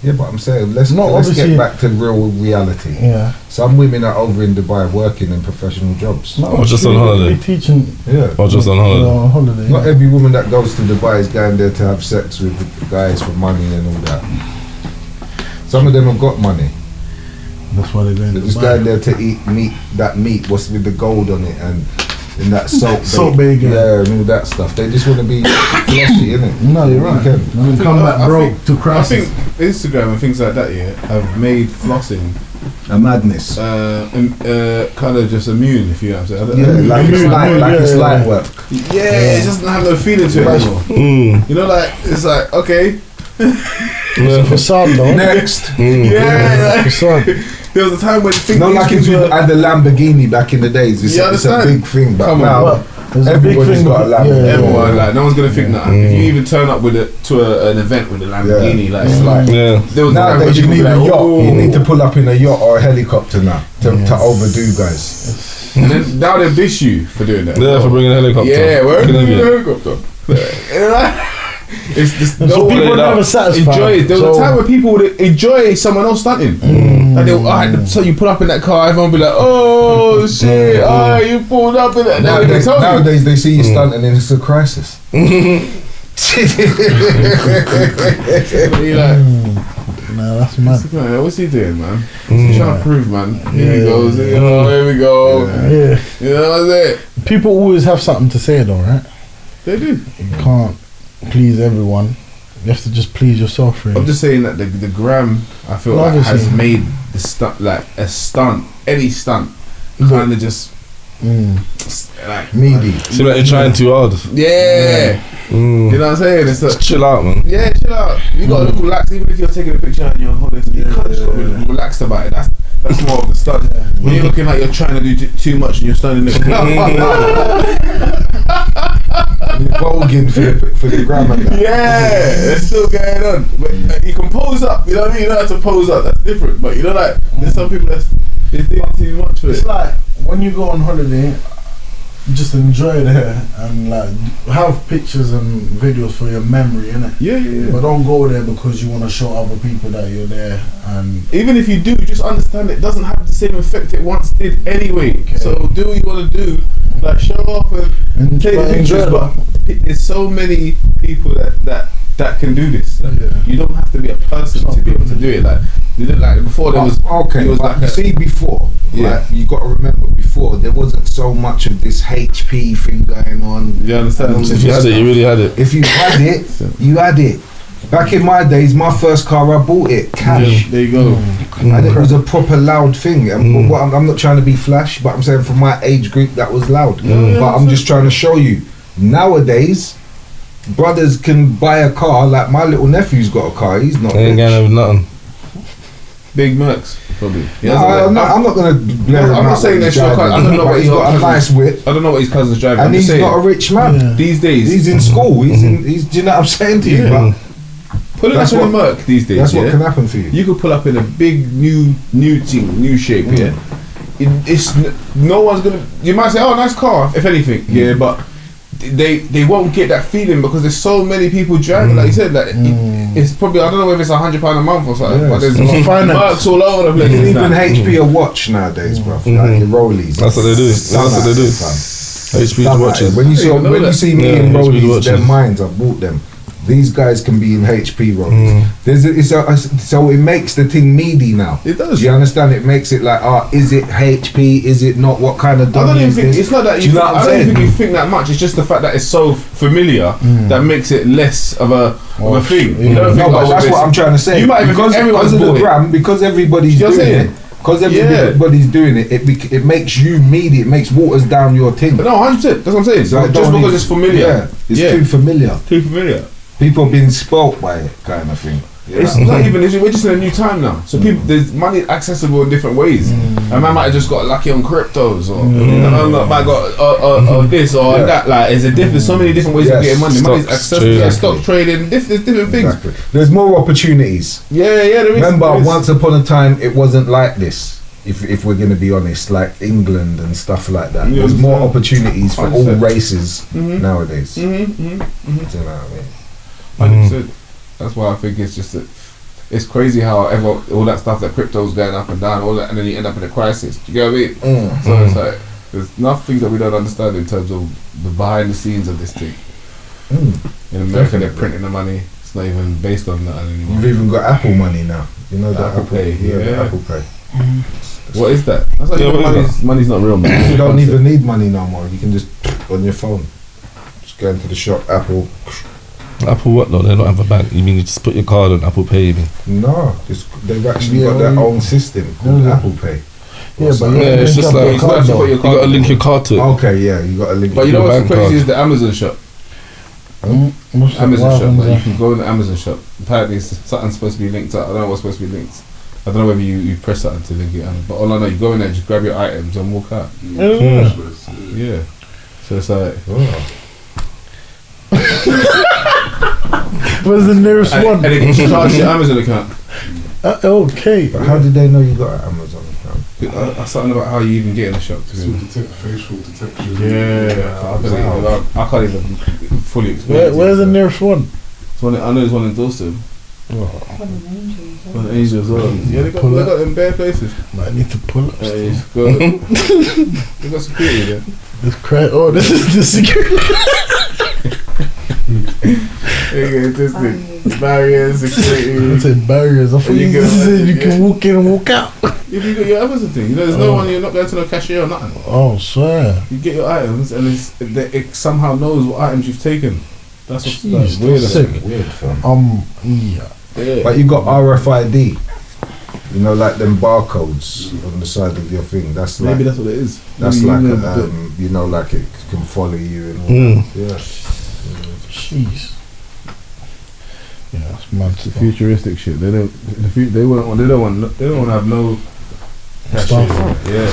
Yeah, but I'm saying let's obviously- get back to real reality. yeah. Some women are over in Dubai working in professional jobs. Or just on holiday. Teaching, Yeah. Or just on holiday. on holiday. Not every woman that goes to Dubai is going there to have sex with the guys for money and all that. Some of them have got money. That's why they're going They're to just Dubai. going there to eat meat, what's with the gold on it and that salt Salt bacon. Yeah, and all that stuff. They just want to be fleshy, innit? No, you're right. Weekend. And then come back broke to I crisis. think Instagram and things like that, yeah, have made flossing A madness. kind of just immune, if you know what I'm saying. Yeah, like it's yeah. light work. Yeah, it doesn't have no feeling to it anymore. You know, like it's like okay, Facade though. Next. yeah. Like, Facade. there was a time when things Not like if you had the Lamborghini back in the days. It's, You it's a understand? big thing, but Come on. now But there's a big everybody's thing. got a Lamborghini. everyone like no one's gonna think that. If you even turn up with it to an event with a Lamborghini, like it's like Yeah. there was a time where Nowadays you people need be a like, yacht. "Oh." You need to pull up in a yacht or a helicopter now to overdo guys. And then now they dish you for doing that. Yeah, for bringing a helicopter. Yeah, where Fucking did you idiot. helicopter? It's just So no people played are never out. satisfied. enjoy it. There was So- a time where people would enjoy someone else stunting. Like they, so you pull up in that car, everyone would be like, "Oh shit! You pulled up in that." Nowadays they see you stunting and it's a crisis. You're like, Nah, that's mad. what's he doing, man? He's trying to prove, man. Here he goes. Here we go. Yeah. You know what I'm saying? People always have something to say though, right? They do. You can't please everyone. You have to just please yourself, really. I'm just saying that the gram, I feel like has Obviously. made the stunt like a stunt, any stunt, kind of just like Meaty. Seem like you're trying too hard. yeah. You know what I'm saying? It's Just like, chill out, man. yeah, chill out. You gotta relax, even if you're taking a picture and you're on holiday. You can't just gotta be relaxed about it. That's more of the stunt. When you're looking like you're trying to do too much and you're standing there. You're voguing for the gram and that. Yeah, it's still going on. But you can pose up, you know what I mean? You know how to pose up, that's different. But you know, like, there's some people they're doing too much for It's it. like when you go on holiday, just enjoy there and like have pictures and videos for your memory, innit? Yeah. But don't go there because you want to show other people that you're there. And Even if you do, just understand it doesn't have the same effect it once did anyway. Okay. So do what you want to do, like show off and take the pictures. But there's so many people that can do this. Like, you don't have to be a person to be able to do it. Like you didn't like before there was okay. it was But like you see, before, like, you got to remember, before there wasn't so much of this HP thing going on. You understand? If you had it, you really had it. If you had it, you had it. Back in my days, my first car, I bought it cash. There you go. And it was a proper loud thing. And I'm not trying to be flash, but I'm saying for my age group, that was loud. But I'm just trying to show you, nowadays, brothers can buy a car. Like my little nephew's got a car. He's not Ain't rich. going with nothing. Big Mercs, probably. No, I'm not going to blare him I'm not out saying with that's your car. I don't know what he's got a nice whip. I don't know what his cousin's driving. And I'm just he's saying, not a rich man. these days. He's in school. He's do you know what I'm saying to you? But Pulling That's up in a what- Merc these days. that's yeah? what can happen for you. You could pull up in a big new thing, new shape. Yeah, no one's gonna. You might say, "Oh, nice car," if anything. Yeah, but they won't get that feeling because there's so many people driving. Like you said, like it's probably, I don't know whether it's £100 a month or something, but there's Mercs all over the place. Even now. HP a watch nowadays, bro. Like your Rollies. That's what they do. That's what they do. HP's watches. When you even know when you that. see me Yeah, in HP Rollies, watches. their minds, I've bought them. These guys can be in HP Rollies. So it makes the thing meaty now. It does. Do you understand? It makes it like, is it HP? Is it not? What kind of I dummy don't even is think this? it's not that Do you. you know what I I'm don't saying? think you think that much. It's just the fact that it's so familiar that makes it less of a thing. You don't No, think, but oh, that's it's- what I'm trying to say. You might even because think everyone's of the bought it. brand, because everybody's You know what I'm doing saying? it. Because everybody's doing it, it makes you meaty. It makes waters down your thing. No, 100%. That's what I'm saying. So Just don't because need- it's familiar. Yeah, it's too familiar. Too familiar. People have been spoilt by it, kind of thing. It's not even. We're just in a new time now. So people, there's money accessible in different ways. And man might have just got lucky on cryptos, or might have got this or that. Like, there's so many different ways of Yes. getting money. Money's Stocks accessible. trading. Yeah, stock trading. There's different things. Exactly. There's more opportunities. Yeah, there is. Remember, there is. once upon a time, it wasn't like this. If we're going to be honest, like England and stuff like that, Yeah, there's more yeah. opportunities for all 100%. races nowadays. Do you know what I mean? 100%. That's why I think it's just that it's crazy how all that stuff that crypto's going up and down, all that, and then you end up in a crisis. Do you get what I mean? So it's like there's nothing that we don't understand in terms of the behind the scenes of this thing. In America, they're printing the money. It's not even based on that anymore. You've even got Apple money now. You know that Apple Pay, Yeah, the yeah. Apple Pay. What is that? That's like Yeah, what is money's not real, man. You don't even need money no more. You can just on your phone. Just go into the shop, Apple. Apple what though? They don't have a bank. You mean you just put your card on Apple Pay? You mean? No, they've actually got their own system called Apple Pay. Yeah, but Yeah, it's just like You gotta put your you got to card link your card to it. Okay, yeah, you got a link. But you know Your what's bank crazy card. is the Amazon shop. Amazon shop. Like you can go in the Amazon shop. Apparently, something's supposed to be linked up. I don't know what's supposed to be linked. I don't know whether you press something to link it, but all I know, you go in there, just grab your items and walk out. Yeah. So it's like, Where's the nearest and one? they can charge your Amazon account. Okay. But how did they know you got an Amazon account? Something about how you even get in the shop. It's all facial detection. Yeah, I can't even fully explain. it to Where's you. the nearest one? I know there's one in Dorset. One in Asia as well. Yeah, they got them bare places. I need to pull up. They got security there. This this is the security. Barriers, I security. said barriers. I thought You you, go- said you yeah. can walk in and walk out. If you got your Amazon thing, there's no one. You're not going to no cashier or nothing. Oh, swear. You get your items, and it somehow knows what items you've taken. That's what's Jeez, weird. that's sick. Weird, fam. Yeah. Yeah. But you got RFID. You know, like them barcodes on the side of your thing. That's like Maybe that's what it is. that's Maybe like you know, you know, like it can follow you and all that. Yeah. Jeez. Yeah, that's mad. the futuristic shit. They don't. They don't want to have no Stuff. Yeah.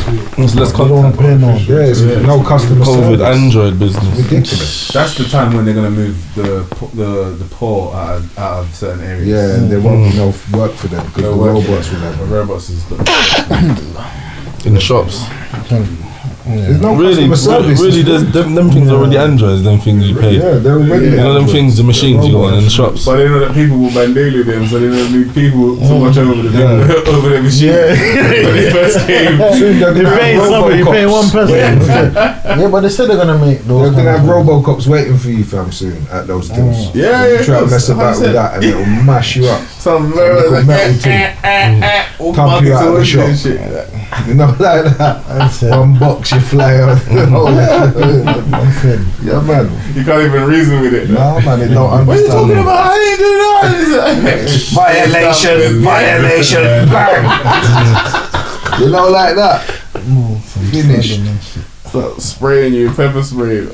It's less I don't want to pay no. Yeah, it's no customer COVID service. Android business. Ridiculous. That's the time when they're gonna move the poor out of certain areas. Yeah, and there won't be no work for them because the robots will The have them. robots is In the shops. There's no Really, customer service. really, there's them things are already Androids. Them things you pay. Yeah, they're already. You know them things, the machines you go on in the shops. But they know that people will ban daily them, so they don't need people so much over the over the machine. When they first came, You're paying somebody, you're paying one person. Yeah, but they said they're gonna make those. They're gonna have Robocops waiting for you, fam, soon at those deals. Yeah, You try to mess about with that, and it'll mash you up. some Like metal Pump you out of the shop. shit. You know, like that. That's it. One box, you fly out. That's it. Yeah, man. You can't even reason with it. No, man, they don't understand. What are you talking about? I ain't do Violation, bang. You know, like that. Finish. Start spraying you, pepper spray.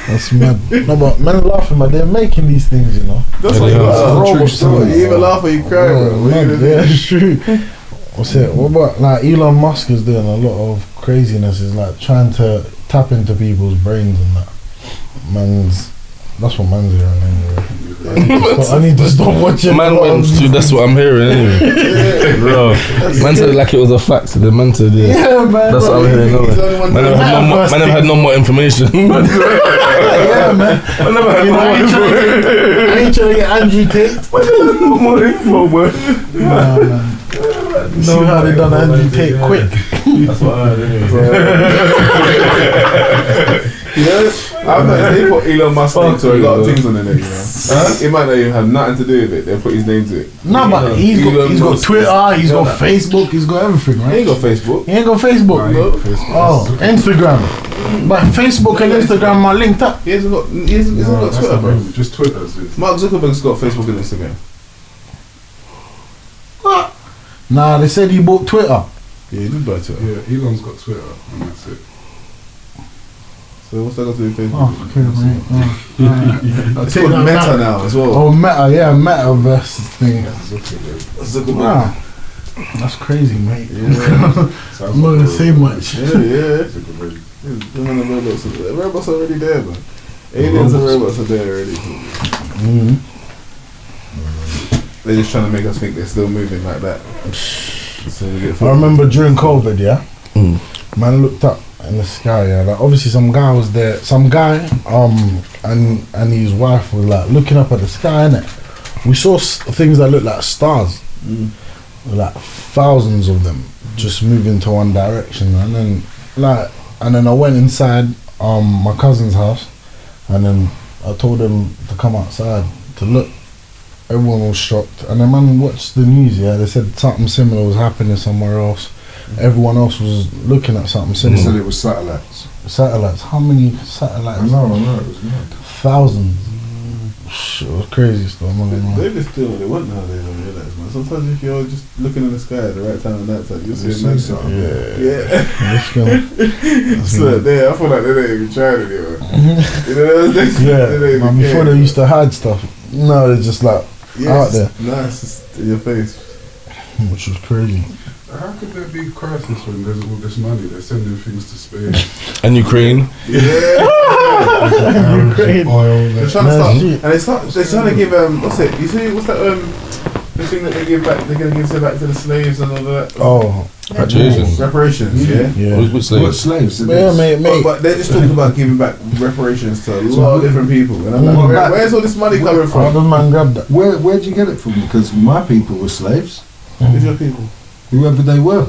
That's mad. No, but men are laughing, but they're making these things, you know. That's Yeah, what they you are. laugh. True story. You either laugh or you cry, bro. What you Man, gonna do? yeah, it's true. What's it? What about like Elon Musk is doing a lot of craziness? Is like trying to tap into people's brains and that. That's what man's hearing anyway. I need to stop watching. Man went to, that's what I'm hearing anyway. Bro, man said like it was a fact. The man said, Yeah, man. that's what I'm hearing. No, He's the only one man doing never had no more information. Yeah, man. I never had You know, no I more ain't trying to get Andrew Tate. no more info, man. Nah, man. See how they done Andrew Tate quick. That's what I heard anyway. Yeah, I've noticed they put Elon Musk name to a lot of things on the net, you know. It might not even have nothing to do with it. They put his name to it. No, but he's Elon got Musk. Twitter, he's got Facebook, he's got everything, He right? ain't got Facebook. He ain't got Facebook. No. Oh, Instagram. But Facebook and Instagram are linked up. He hasn't got That's Twitter, bro. amazing. Just Twitter. Sis. Mark Zuckerberg's got Facebook and Instagram. Nah, they said he bought Twitter. Yeah, he did buy Twitter. Yeah, Elon's got Twitter, and that's it. So what's that got to do with Facebook? Oh, okay, mate. It's called Meta now as well. Oh, Meta, yeah, Metaverse thing. Zuckerberg. Wow. That's crazy, mate. Yeah. I'm not gonna say much. Yeah. The robots are already there, man. Aliens and robots are there already. Mm. They're just trying to make us think they're still moving like that. So we get I remember during COVID, yeah, Mm. man looked up in the sky, yeah, like obviously some guy was there, and his wife was like looking up at the sky, innit? We saw things that looked like stars, like thousands of them, just moving to one direction, and then I went inside my cousin's house, and then I told them to come outside to look. Everyone was shocked, and the man watched the news. Yeah, they said something similar was happening somewhere else. Everyone else was looking at something They similar. said it was satellites. Satellites. How many satellites? I know, it was mad. Thousands. It was crazy stuff. I'm not gonna lie. They just do what they want nowadays, I realise, man. Sometimes if you're just looking in the sky at the right time and that time, you'll see You a see nice something. Yeah. Let's go. So there, I feel like they don't even try it anymore. You know, they Yeah, don't even man, before care. they used to hide stuff. No, they're just like out there, Nice, just in your face. which was crazy. How could there be crisis when there's all this money? They're sending things to Spain. And Ukraine. Yeah. Ukraine. Oil. They're trying to No, start, shit. and they're trying to give what's it? You see, what's that the thing that they give back? They're gonna give back to the slaves and all that. Oh, Reparations. Reparations, yeah. yeah. Which What slaves? slaves? Yeah, mate. But they're just talking about giving back reparations to a lot of different people. And I'm like, Well, where's all this money coming How from? does man grab that? Where'd you get it from? Because my people were slaves, Who's your people? whoever they were.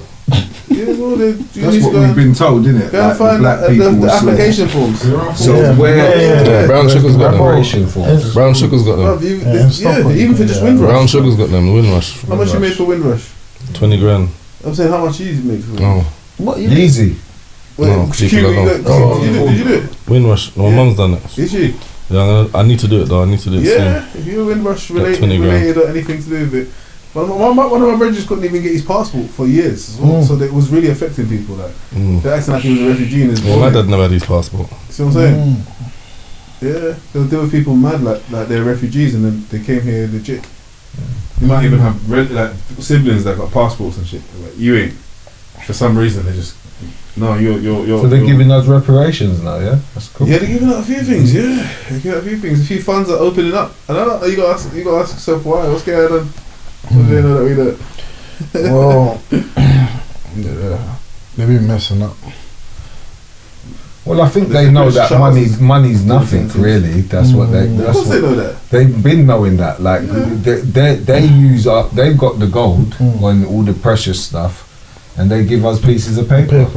Yeah, well, you That's need to what go we've and been told, innit? go and Like, find black people the were slaves. application forms. So Yeah, where? yeah. Brown Sugar's got them. Reparation forms. Brown Sugar's got them. Bruv, you, Yeah, this, stop yeah, it. even for just Yeah. Windrush. Brown Sugar's got them. Windrush. How much you made for Windrush? 20 grand. I'm saying how much you make for Oh, What you Easy. Wait, No, Q, people you don't. got- did you do it? Windrush. No, my Yeah. mum's done it. Did you? Yeah, I need to do it though. I need to do it Yeah, if you're Windrush Got 20 grand. related or anything to do with it. One of my brothers couldn't even get his passport for years as well, so that it was really affecting people. Like soon. they're acting like he was a refugee in his Well, my body. dad never had his passport. See what I'm saying? Yeah, they'll deal with people mad like they're refugees and then they came here legit. You might even have like siblings that got passports and shit. Like you ain't. For some reason they just you're. So they're giving us reparations now, yeah? That's cool. Yeah, they're giving out a few things. Yeah, they're giving out a few things. A few funds are opening up. I don't know. You got to ask yourself why. What's going on? What do they know that we don't? Well, yeah. They've been messing up. Well, I think There's they know British that Charles. money's nothing Things. really. That's what they. Of That's course they what know that. they've been knowing that. Like they use up. They've got the gold on all the precious stuff, and they give us pieces of paper.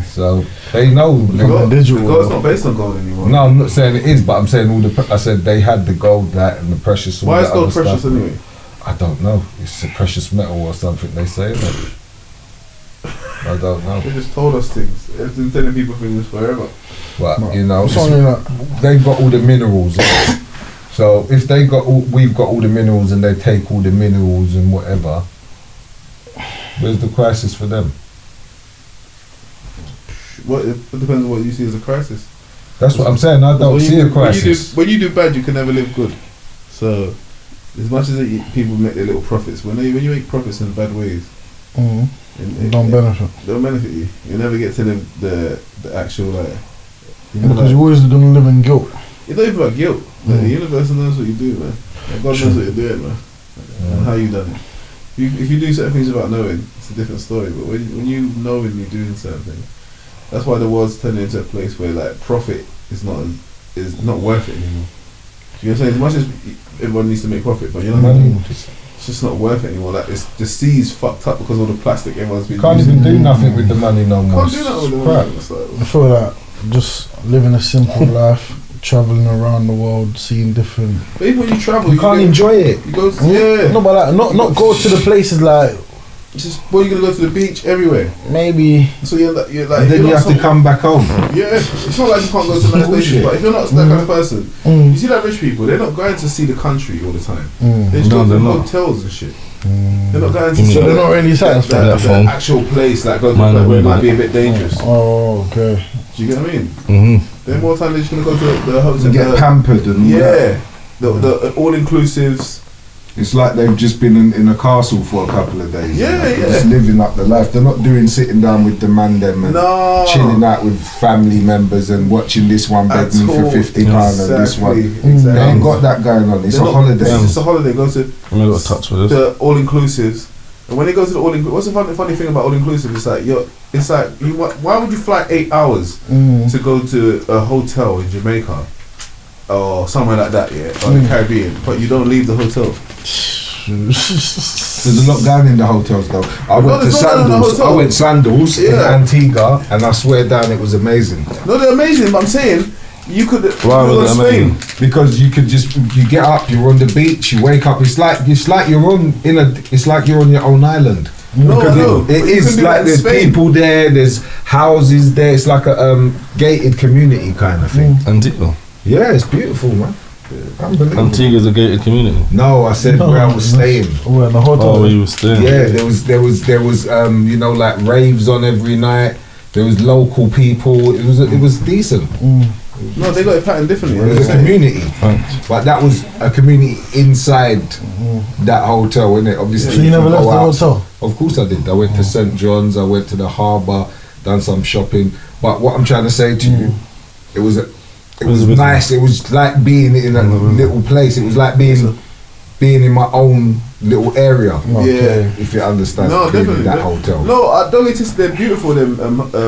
So they know. The digital gold's world. not based on gold anymore. No, I'm not saying it is, but I'm saying I said they had the gold, that, and the precious. all Why is that gold other precious stuff. anyway? I don't know. It's a precious metal or something. They say. But I don't know. They just told us things. They've been telling people things forever. But you know, Something like they've got all the minerals. So if we've got all the minerals, and they take all the minerals and whatever, where's the crisis for them? It depends on what you see as a crisis. That's what I'm saying. I don't see a crisis. When you do bad, you can never live good. So, as much as people make their little profits, when you make profits in bad ways, don't benefit. Don't benefit you. You never get to live the actual like. Because you're always gonna live in guilt. It's not even about guilt. Like, the universe knows what you do, man. Like, God knows what you're doing, man, and how you done it. If you do certain things without knowing, it's a different story. But when you know when you're doing certain things, that's why the world's turning into a place where like profit is not worth it anymore. You know what I'm saying? As much as everyone needs to make profit, but you know what I mean? It's just not worth it anymore. Like the sea's fucked up because of all the plastic everyone's been Can't using. even do nothing with the money no more. Can't do that with the Crap. money. It's like, I feel like just living a simple life, traveling around the world, seeing different. but even when you travel, You can't enjoy it. You go to, yeah. No, but like, not go to the places like Just when you're gonna go to the beach everywhere. maybe. So you're like And then you're you not have to come back home. Yeah, it's not like you can't go to nice places, Bullshit. but if you're not that kind of person, you see like rich people, they're not going to see the country all the time. They just go to hotels and shit. They're not going to see So they're not really satisfied. the actual place, like go to a place where it might be a bit dangerous. Oh, okay. Do you get what I mean? Mm-hmm. They're more time they're just gonna go to the hotel. And get pampered and all that. Yeah, the all inclusives. It's like they've just been in a castle for a couple of days. Yeah, They're yeah. just living up the life. They're not sitting down with the man them and No, chilling out with family members and watching this one beg At me for all. £50 and this one. Exactly. They ain't got that going on. It's They're a not- holiday. It's just a holiday. Go to I'm gonna touch with this. the all inclusives, and when they go to the all inclusive, what's the funny thing about all inclusive? It's like why would you fly 8 hours to go to a hotel in Jamaica or somewhere like that, yeah, or the Caribbean, but you don't leave the hotel? There's a lot going in the hotels though. I went to there's not in the Sandals. hotel. I went Sandals in Yeah. Antigua, and I swear down it was amazing No, they're amazing, but I'm saying you could. Why you was go it to Spain. amazing? because you could you get up, you're on the beach, you wake up. It's like you're on your own island. No, Because no, it but you is can do that like in there's Spain. people there, there's houses there. It's like a gated community kind of thing. Antigua. Yeah, it's beautiful, man. Unbelievable. Antigua's a gated community. No, I said where I was staying. We're in the hotel. Oh, where you were staying. Yeah, there was you know, like raves on every night. There was local people. It was decent. No, they got it patterned differently. It was a community, but that was a community inside that hotel, innit? Obviously, So you never can left go the out. hotel? Of course I did. I went to St. John's. I went to the harbour, done some shopping. But what I'm trying to say to you, it was nice. It was like being in a little place. It was like being in my own little area. Yeah. If you understand. No, being definitely. in that hotel. No, I don't get to. They're beautiful. Them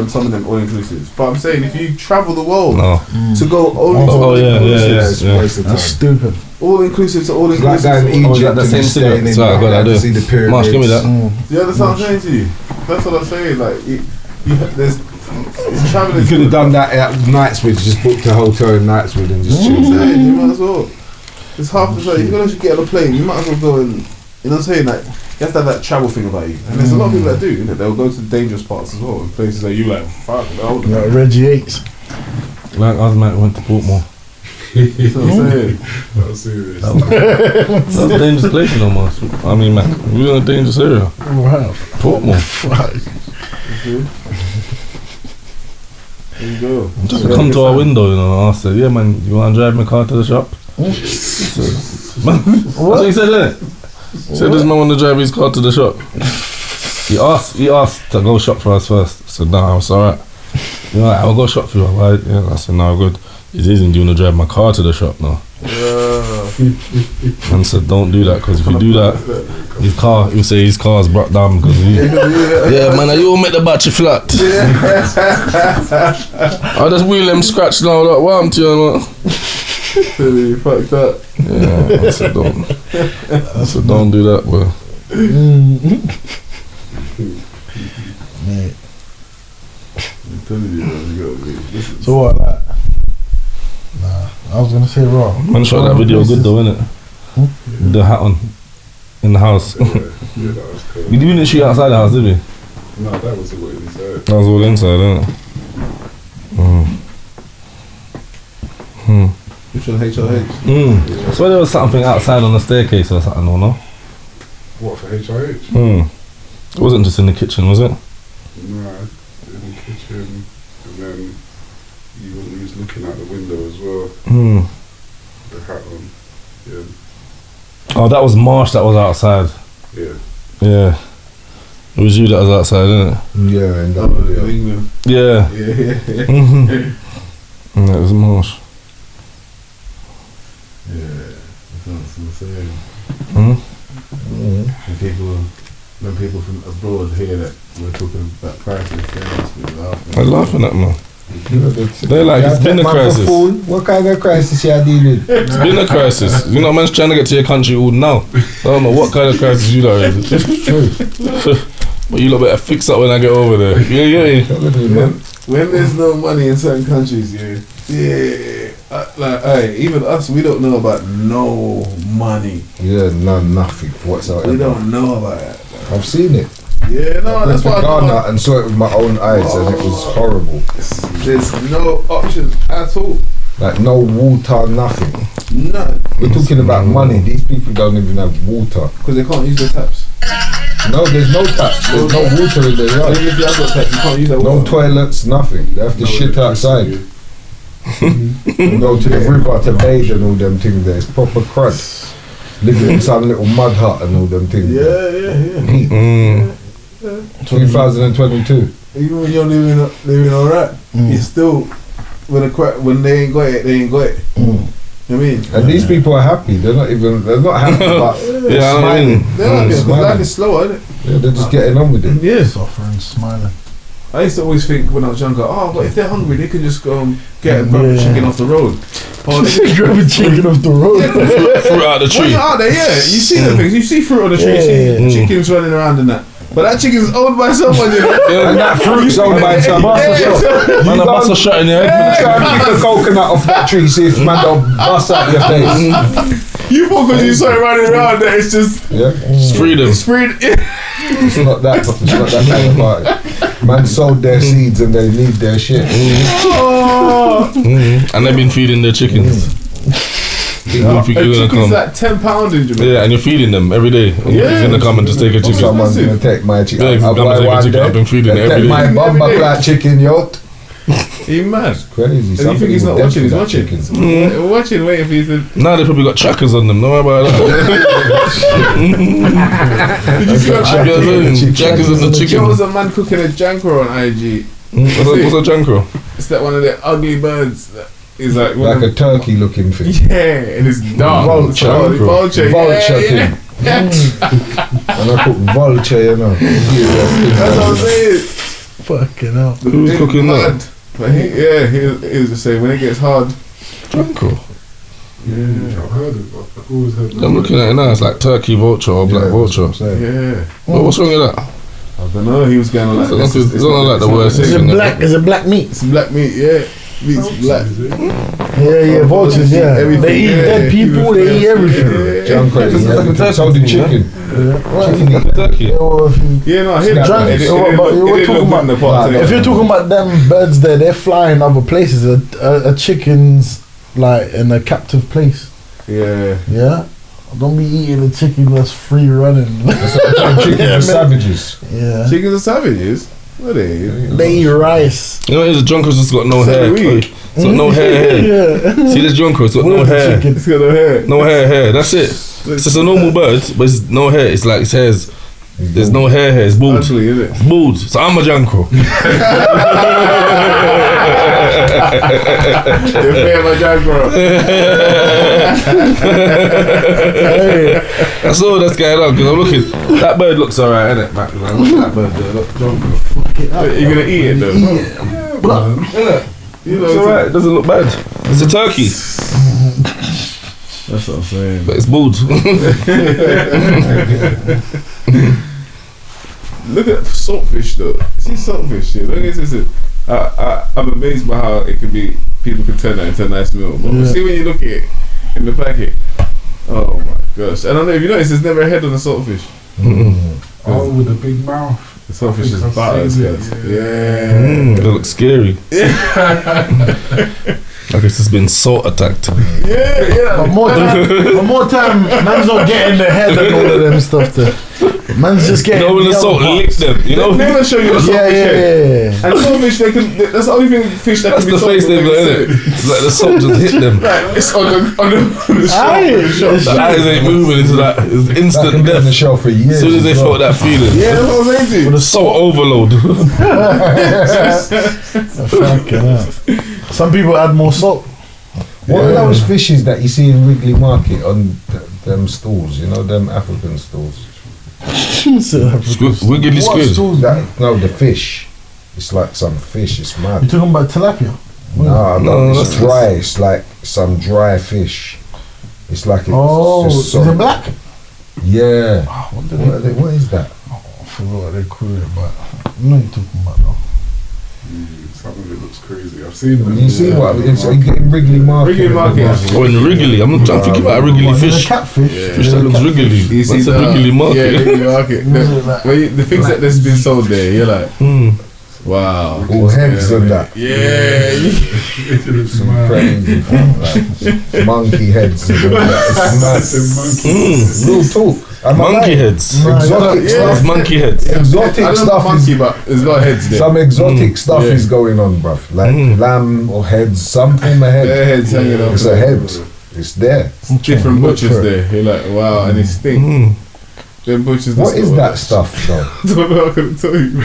some of them all inclusives. But I'm saying if you travel the world No. to go only to Oh, all yeah, inclusives, yeah. It's a waste of time. That's stupid. all inclusive to all It's like inclusive. going to Oh, is Egypt that the and same just staying cigarette? in Sorry, I got that, to I do. see the pyramids. Marsh, give me that. Do you understand what I'm saying to you? That's what I'm saying. Like, there's traveling. You could have done that at Knightsbridge, just booked a hotel in Knightsbridge and just chilled there. You might as well. It's half the time. You're gonna get on a plane. You might as well go and, you know what I'm saying? Like, you have to have that travel thing about you. And there's a lot of people that do. You know, they'll go to dangerous parts as well. Places that you like, fuck, no. Like Reggie Yates. Like us, man, went to Portmore. You know what I'm saying? That's serious. That's a dangerous place, you know, man. I mean, man, we were in a dangerous area. Wow. Portmore. There you go. Just to come to our window, you know, and I said, yeah, man, you want to drive my car to the shop? Man, that's what he said, innit? He said this man want to drive his car to the shop. He asked to go shop for us first. I said, nah, it's alright. You know, I'll go shop for you. Right? Yeah, I said, no, good. He said, do you want to drive my car to the shop now? Man said, don't do that, because if you do that, His car, he would say his car's brought down because he, yeah, man, you make the battery flat. I just wheel them scratch now, like, what I'm to you, man. You fucked up. Yeah, I said don't do that, bro. Mate. I'm telling you, man, you gotta be. So what, like? Nah, I was gonna say raw. Man, shot that video good though, innit? The hat on in the house. Yeah, that was cool. We didn't shoot outside the house, did we? No, that was the way inside. That was all inside, innit? Which one, HLH? So there was something outside on the staircase or something, or no? What, for HIH? It wasn't just in the kitchen, was it? Nah, in the kitchen, and then he was looking out the window as well. The hat on. Yeah. Oh, that was Marsh that was outside. Yeah. Yeah. It was you that was outside, innit? Yeah, and that In video. England. Yeah. Yeah. Yeah, it was Marsh. Yeah. That's what I'm saying. Mm. When people from abroad hear that we're talking about crisis, they must be laughing. I'm laughing at man. They're like, it's been a crisis. What kind of crisis you are dealing with? It's been a crisis. You know, man's trying to get to your country all now. I don't know what kind of crisis you lot is. But you lot better fix up when I get over there. Yeah. When there's no money in certain countries, like, hey, even us, we don't know about no money. Yeah, nothing whatsoever. We don't know about that. I've seen it. Yeah, no, that's why I Ghana know. and saw it with my own eyes, and it was horrible. There's no options at all. Like no water, nothing. None. We're talking about money. These people don't even have water. Because they can't use their taps. No, there's no taps. There's no water in their yard. Even if you have got taps, you can't use that No water. toilets, nothing. They have to shit outside. And go to the river to bathe and all them things there. It's proper crud. Living in some little mud hut and all them things. Yeah. 2022. Even when you're living alright, you still when they ain't got it, they ain't got it. You know what I mean? And these people are happy. They're not happy, but they're Yeah, I mean, smiling. They're happy because Smiling. life is slower, isn't it? Yeah, they're just getting on with it. Yeah. Suffering, smiling. I used to always think when I was younger, but if they're hungry, they can just go get a grab a chicken off the road. Or they can Grab a chicken off the road. fruit out the when tree. you're out there, yeah, you see the things. You see fruit on the tree, you see chickens running around and that. But that chicken's owned by someone, you know. And that fruit's owned by some Man, a bus a shot in your head. Try and pick a coconut off that tree, see if man don't bust out your face. You thought because you saw it running around that it's just Yeah, It's freedom. it's free. it's not that. It's not that kind of party. Man sold their seeds and they need their shit. And they've been feeding their chickens. You think A you're gonna chicken's come? like £10 in Jamaica. Yeah, and you're feeding them every day. And you're Yeah. gonna come and just take a chicken. Someone's gonna take my chicken. Yeah, if I'll you come buy and take a one chicken, day. I've been feeding it Take every my day. bumper flat chicken, yo. He mad. Crazy. And you think he's not watching? He's watching. Watching, waiting for you to. Now they probably got trackers on them. Don't worry about that. Did you see what Trackers on the There chicken. was a man cooking a janko on IG. What's a jankro? It's that one of the ugly birds that is like one Like of a turkey looking thing. yeah, and it's dark. Vulture. Vulture. Vulture Yeah. thing. And I cook vulture, you know. That's what I'm saying. Fucking hell. Who's cooking that? Mad. But he was just saying when it gets hard. Jankro. I've heard of it. I've always heard of I'm looking at it now. It's like turkey vulture or black vulture. Yeah. Well, what's wrong with that? I don't know. He was going on like It's this. not like the worst Is thing. it black? Is it black meat? It's black meat. Yeah, meat's black. Yeah, vultures. Yeah, Everything, they eat yeah, dead people. They eat everything. Junk crazy. So the chicken. Turkey. Yeah, well, if you- Yeah, no, I hear that. Drunk, It so didn't what- look- we're it didn't talking look good in the pot, If anyway. you're talking about them birds there, they're flying other places. A chicken's like in a captive place. Yeah. Yeah, don't be eating a chicken that's free running. Chicken Yeah, for man. savages. Yeah, Chickens are savages. What are they? they eat rice. You know, the Jonko's just got no So hair. do we. It's got no hair. Yeah, See this Jonko? It's got no With the hair. chicken. It's got no hair. No hair. That's it. It's just a normal bird, but it's no hair. It's like its hairs. There's no hair. It's bald. Actually, isn't it? It's bald. So I'm a Janko. You're fair, my Jack, bro. That's all that's going on, because I'm looking. That bird looks alright, innit, Mac? Look at that bird there. Look, You're gonna eat it though. You know, it's alright. It doesn't look bad. It's a turkey, that's what I'm saying. but it's bald. Look at saltfish though. See saltfish, yeah. Look at this. I'm amazed by how it can be. People can turn that into a nice meal. But see when you look at it in the packet. Oh my gosh! And I don't know if you notice, there's never a head on the saltfish. Oh, with a big mouth. The saltfish is I've butters, seen it, guys. yeah. Yeah. It looks scary. Like it's just been salt attacked. Yeah. But more time, man's not getting the head and all of them stuff there. Man's just getting. You know when the other salt parts. licks them, you know? They never show you a saltfish head. Yeah. And saltfish, that's the only fish that That's can be the face salted, they've got, like you innit? It's like the salt just hit them. said. It's on the Aye. shop. The eyes ain't moving, it's like it's That instant can be on the death. shelf for years. As soon as they as well. felt that feeling. Yeah, that's what I'm saying to you. The salt overload. Fucking hell. Some people add more salt. What are those fishes that you see in Wrigley Market on them stalls? You know, them African stalls. Wiggly What squid. stools? No, the fish. It's like some fish. It's mad. You talking about tilapia? No, No, it's that's- dry. It's like some dry fish. It's like it's Oh, just is so, it black? Yeah. What What is that? I forgot what they call it, but I know what you're talking about though. Some of it looks crazy. I've seen them. You see what? It's in Wrigley Market. Wrigley Market. Oh, in Wrigley. I'm thinking about a Wrigley What, is it fish. a catfish? Fish that looks Wrigley. You see That's a the Wrigley Yeah, market. Wrigley Market. The things that that's been sold there, you're like, wow. All heads and that. Yeah. Some crazy like, monkey heads and all that. It's mad. Real talk. Am I Monkey right? heads. Exotic It's stuff. monkey heads. Exotic I don't know stuff monkey, is but it's got heads there. some exotic stuff Yeah. is going on, bruv. Like lamb or heads, some form of head. Their heads hanging off. It's a head. It's there. Different Look butchers for it. there. You're like, wow, and it stink. Them butchers. What is that stuff though? I don't know. I couldn't tell you.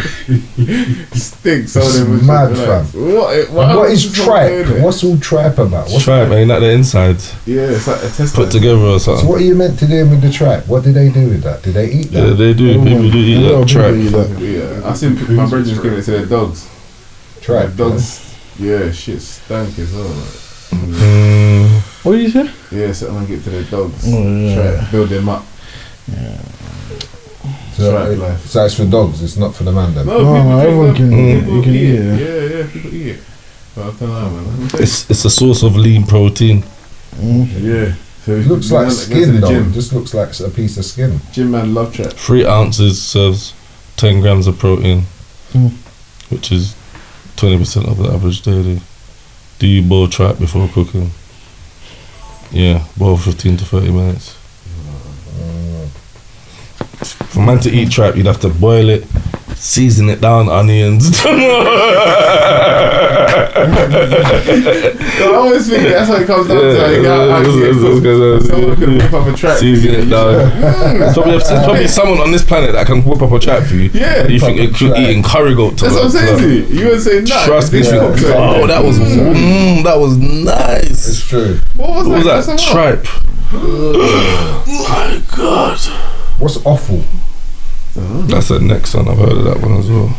Stinks. Some of them It's butchers mad, are like, fam. What? What is this all tripe? doing there? What's all tripe about? What's Tripe, ain't that the insides? Yeah, it's like a test. Put together or So something. what are you meant to do with the tripe? What do they do with that? Do they eat Yeah, that? they do. People do eat that tripe. Yeah, I seen my brothers giving it to their dogs. Tripe. Dogs. Yeah, shit stank as well. Like. What did you say? Yeah, so I'm gonna get to their dogs. Oh, yeah. Try to build them up. So, Tripe life. so it's for dogs. It's not for the man then. No, No, people everyone drink can- them. People you can eat eat it. it, Yeah, people eat it. But I don't know, man. It's a source of lean protein. Yeah. So It looks you like know, go to skin the though. Gym. It just looks like a piece of skin. Gym man love trap. 3 ounces serves 10 grams of protein, which is 20% of the average daily. Do you boil tripe before cooking? Yeah, boil 15 to 30 minutes. For man to eat tripe, you'd have to boil it, season it down, onions. I always think that's how it comes down to. Like, someone can whip up a trap. Season it down. There's probably someone on this planet that can whip up a trap for you. Yeah. You think it could eating curry goat to That's what I'm saying to you. You would say no. Trust me. Oh, that was nice. It's true. What was What was that? that? Tripe. My God. What's offal? That's the next one. I've heard of that one as well.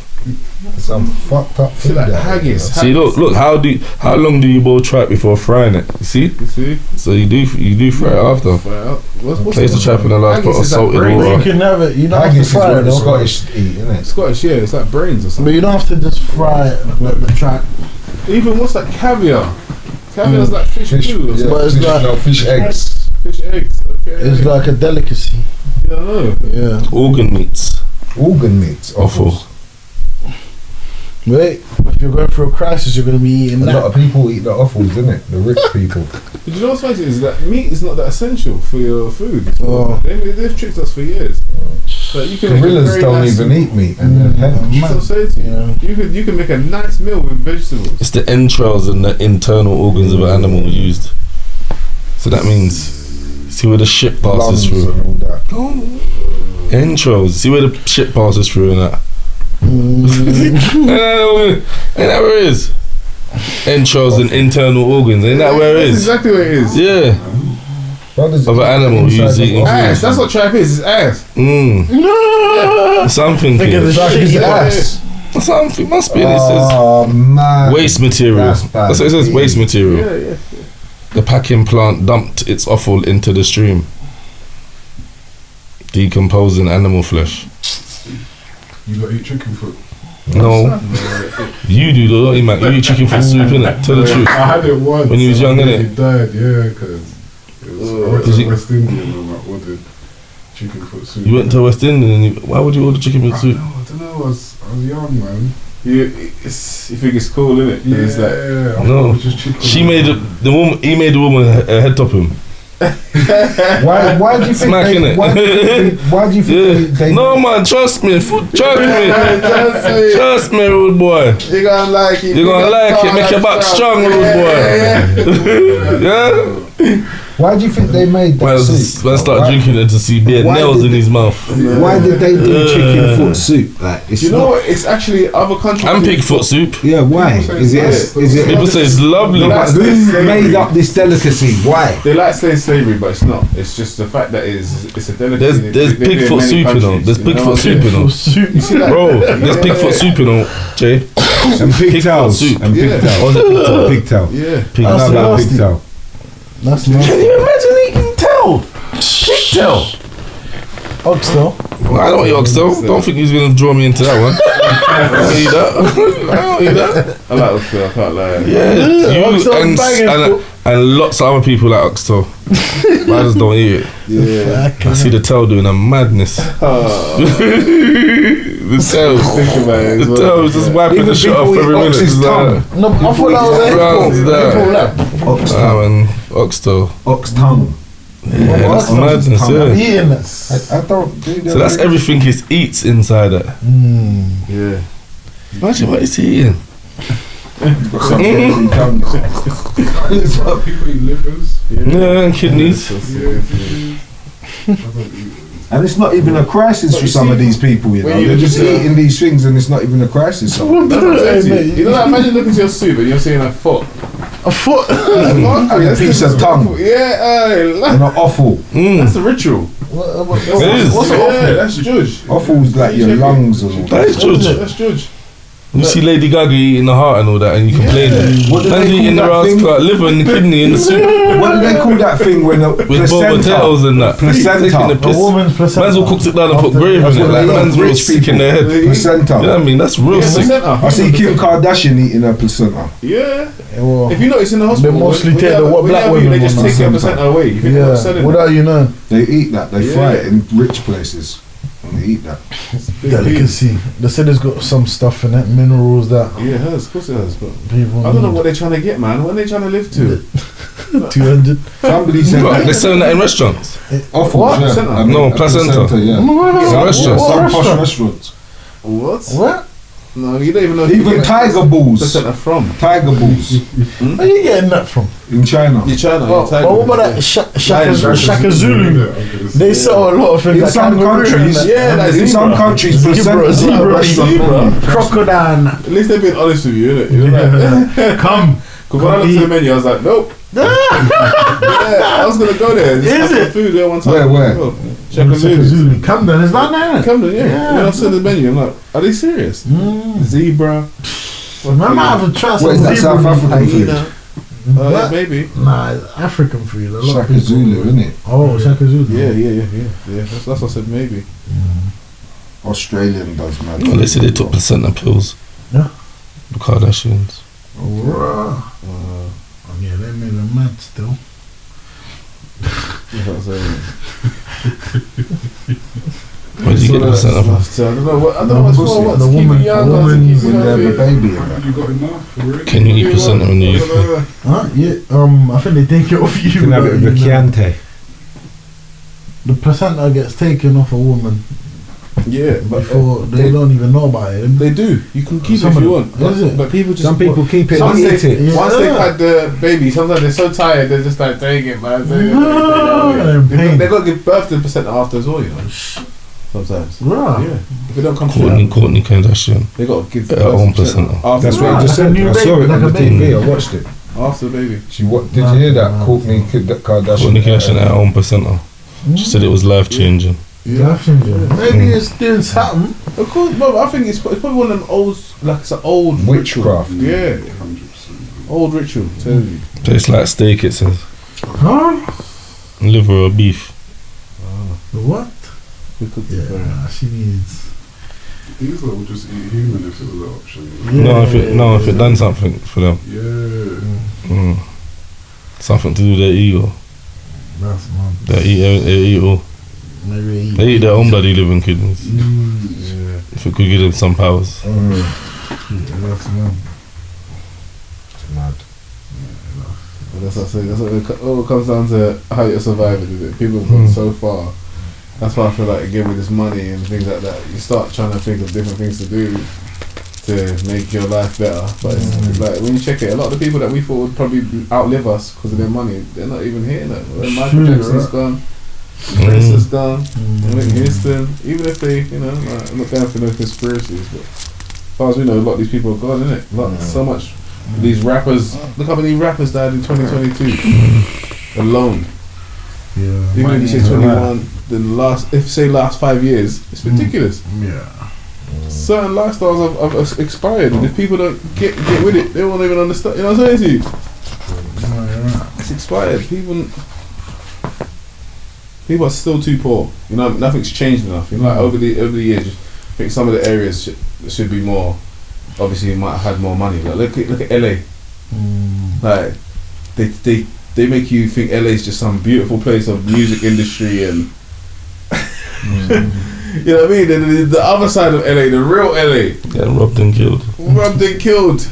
Some fucked up See, thing. like there. haggis. See, look. How long do you boil tripe before frying it? You see? You see? So you do fry it after. What's Place the tripe in the last pot of Haggis is like salted brains. You water. can have it. You don't Haggis have is to fry what it the though. Scottish eat, isn't it? Scottish, yeah, it's like brains or But something. you don't have to just fry it like the trap. Even what's like caviar? Caviar's like fish Fish, too. Or yeah, something. But it's fish, like- no, fish eggs. Fish eggs. Okay. It's like a delicacy. Yeah, I know. Yeah. Organ meats. Organ meat. Offal. Wait, if you're going through a crisis, you're going to be eating A lot that. of people eat the offals, isn't it? The rich people. But you know what's funny is that meat is not that essential for your food. Oh. They've tricked us for years. Like you can make a Gorillas very don't nice even eat meat, and they're healthy. That's what I'm saying to you. Yeah. You can make a nice meal with vegetables. It's the entrails and the internal organs of an animal used. So that means, see where the shit passes Lungs through. and all that. Entrails. See where the shit passes through and that. Ain't that where it is? Hey, entrails and internal organs. Ain't that where it That's is? exactly what it is. Yeah. Brothers, Of an animal usually. Ass. That's what tripe is. It's ass. Something. Think of the Yeah. shit his you got. ass. Something must be. It says Oh man. waste material. That's bad. That's what it says. Waste material. Yeah. The packing plant dumped its offal into the stream, decomposing animal flesh. You got to eat chicken foot. No, you do though, don't you, man? You eat chicken foot soup, innit? Tell the truth. I had it once. When you was young, innit? It died, yeah, because it was I went Did to you- West Indian and I ordered chicken foot soup. You went to West Indian and why would you order chicken foot soup? I don't know, I was young, man. You think it's cool, innit? Yeah, It's like, I thought No. it was just chicken. She made the woman. He made the woman a head top him. Why do you think Smacking they, it. why do you think Yeah. they No man, trust me. Trust me. Trust me, rude boy. you're gonna like it. You're gonna like it. Make your back strong, rude boy. Yeah. why do you think they made that When I soup? start Why- drinking it to see bare Why nails did in they- his mouth. Why did they do chicken foot soup? Like it's You know not. what? It's actually other countries. And pig foot soup. Yeah, why? Is it? People say it's lovely. No, but who made up this delicacy? Why? They like saying slavery, but it's not. It's just the fact that it's a delicacy. There's They do it in Bigfoot many soup, you know. countries, There's you know Bigfoot what I'm soup, you know. You see that? Bro, there's Yeah. Bigfoot soup, you know, Jay. And pigtails. soup. And Yeah. pigtails. Oh, is it pigtail? Pigtail. Yeah. I know about nasty. pigtail. That's Can nasty. you imagine eating tail? Pigtail. Oxtail. Well, I don't eat oxtail. Don't think he's gonna draw me into that one. I don't eat that. I don't eat that. I like oxtail. I can't lie. Yeah, you oxtail banging. and lots of other people like oxtail. But I just don't eat it. Yeah. I see the tail doing a madness. The tail. Think about it as The well. tail is just wiping Even the shit off people every eat minute. ox's It's tongue. like, No, I thought that was Rounds there. Ox ah tongue. man, oxtail. Ox tongue. Yeah, that's tongue. madness, I'm yeah. eating that. I don't do that. So that's everything he eats inside it. Yeah. Imagine what he's eating. People eat livers. Yeah, and kidneys. Yeah. I don't eat And it's not even a crisis for some of these people, you know. when you They're just look at- eating these things and it's not even a crisis. That's what I'm saying to you. You know, like, imagine looking to your soup and you're seeing a foot. A foot. A piece of tongue Yeah, and an offal. that's a ritual. It is. What's an offal? That's judge. Offal's like your lungs and all. That is judge. That's judge. You see Lady Gaga eating the heart and all that, and you complain. What do Man's they eating the call that rascal thing? like liver and the kidney in the soup What do they call that thing when a with boba placenta? tails and that. Placenta. Taking the A piss. woman's placenta. Man's will cook it down and put gravy in That's it. what Like they eat. man's real Rich sick in people. their head. Placenta. You know what I mean? That's real Yeah, sick. placenta. I see Kim Kardashian eating her placenta. Yeah. Well, If you notice in the hospital, They mostly when take you the have- what when black you have it, women they just want take your placenta. placenta away. You think they're not yeah. selling Without you know, They eat that. They fry Yeah. it in rich places. And they eat that. delicacy. They said it's got some stuff in it, minerals that Yeah, it has. Of course it has. But people I don't know need. what they're trying to get, man. When they trying to live to? 200. Somebody said What, that. they're selling that in restaurants. Offal, What? yeah. Placenta? I mean, No, a placenta. yeah. Some restaurants. Some posh restaurants. What? What? No, you don't even know. Even tiger balls. placenta from. Tiger balls Where are you getting that from? in China. You China. Oh, Tiger. but what about that Shaka Zulu? They sell a lot of things. In like some kangaroo and countries, that. Yeah, like in some zebra. countries, Zebra, placenta is zebra, a restaurant zebra. menu. Crocodile. At least they've been honest with you, innit? You're like, Come. because when I looked at the menu, I was like, nope. Yeah, I was gonna go there. Just Is have some it? food there one time. Where? Oh, Shaka Shaka Zulu. Zulu. Camden, is that there? Camden, yeah. Yeah. When I saw the menu, I'm like, are they serious? Zebra. Man, I might have to try What some is that, zebra South African food? Hyena. What? Maybe. Nah, it's African food. A lot of Shaka people- Zulu, isn't it? Oh, Shaka Zulu. Yeah. That's what I said, maybe. Australian does, man. Well, they said they took placenta pills. Yeah. The Kardashians. Oh, yeah, they made them mad still. That's what I'm saying. Where did you get the placenta from? So I don't know what's Pussy. for. What? The To keep woman- you young, the or to woman- keep you When they have a healthy? baby in that. You got enough already? Can you eat placenta when you UK? Huh? Yeah. I think they take it off you. You can have it with the you know. Chianti. The placenta gets taken off a woman Yeah, but before they don't even know about it. they do. You can keep it Some if of you them. want. But, Is it? but people just Some people keep it Some and eat say- it. Yeah. Once they've had the baby, sometimes they're so tired they just like take it, man. No, They've pain. got to give birth to the placenta after as well, you know. sometimes. Right. Yeah. If it don't come Courtney through, Kardashian. they got to give At home percent. That's what I just said. I saw it on the TV. I watched it. after the baby. Did you hear that? Courtney Kardashian. Courtney Kardashian at home percenter. She said it was life changing. Maybe it's doing something. Of course, but I think it's probably one of them old, like it's an old Witchcraft. Ritual. Yeah, 100%. old ritual. Tell you. Tastes like steak, it says. Huh? Liver or beef. What? We cooked it Yeah, for her. she needs. These lot would just eat human if it was an option. If it done something for them. Yeah. Something to do with their ego. That's mad. They eat all. Maybe They eat their own bloody living kidneys. Yeah. If it could give them some powers. Yeah, that's mad. It's mad. But that's what I say. That's what it all comes down to how you're surviving. Is it? People have gone so far. That's why I feel like again with this money and things like that, you start trying to think of different things to do to make your life better. But it's like when you check it, a lot of the people that we thought would probably outlive us because of their money, they're not even here now. When Michael Jackson's gone, Prince is gone, Whitney Houston. Even if they, like, I'm not going for no conspiracies, but as far as we know, a lot of these people are gone, innit? So much. These rappers, look how many rappers died in 2022 alone. Yeah. Even if you say 21, then last 5 years, it's ridiculous. Yeah. Certain lifestyles have expired, and if people don't get with it, they won't even understand. You know what I'm saying to you? It's expired. People are still too poor. Nothing's changed enough. Like over the years, I think some of the areas should be more. Obviously, you might have had more money. Like look at LA. Like they make you think LA is just some beautiful place of music industry and you know what I mean. The other side of LA, the real LA, Getting robbed and killed.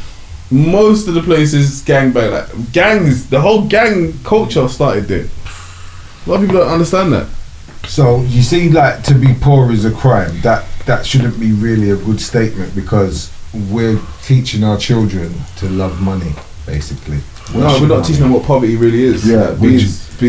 Most of the places gangbang, like gangs. The whole gang culture started there. A lot of people don't understand that. So you see, like, to be poor is a crime. That shouldn't be really a good statement because we're teaching our children to love money, basically. No, we're not teaching them what poverty really is. Yeah, being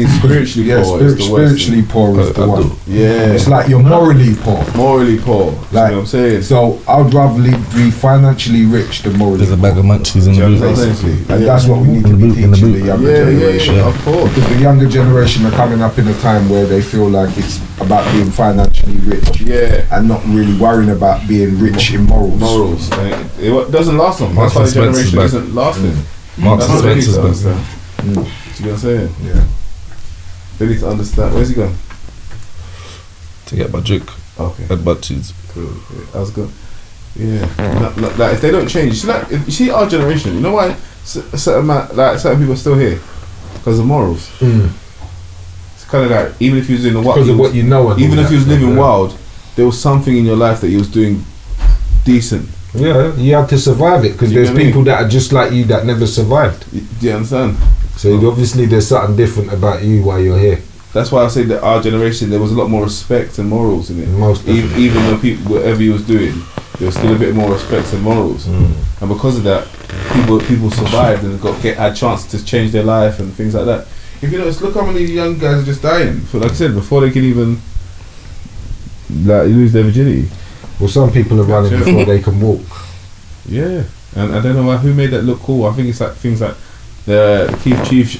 spiritually poor is the worst. spiritually poor is the one. Yeah, It's like you're morally poor. morally poor. Like, you know what I'm saying? So I'd rather be financially rich than morally There's a poor. bag of munchies in the boot. Basically, and that's what we need to be In the teaching boot. the younger generation. Of course. Because the younger generation are coming up in a time where they feel like it's about being financially rich, Yeah. and not really worrying about being rich in morals. And it doesn't last long. Marks That's why the and Spencer's generation back. isn't lasting. Marks and That's what they need Spencer's to back. understand. See what I'm saying? Yeah. They need to understand. Where's he going? To get my drink. Okay. At butt cheese. Cool. Yeah, that was good. Yeah. Like if they don't change, you see our generation. You know why certain people are still here? Because of morals. It's kind of like even if you was in the wild, Because of what you know. and even all if you was that living stuff, wild, there was something in your life that you was doing decent. Yeah, you have to survive it because Do you there's know what I people that are just like you that never survived. Do you understand? So obviously there's something different about you while you're here. That's why I say that our generation there was a lot more respect and morals in it. Most definitely. Even though whatever you was doing, there was still a bit more respect and morals. And because of that, people survived and had a chance to change their life and things like that. If you notice, look how many young guys are just dying. For, like I said, before they can even lose their virginity. Well, some people are running before they can walk. Yeah, and I don't know who made that look cool. I think it's like things like the Keith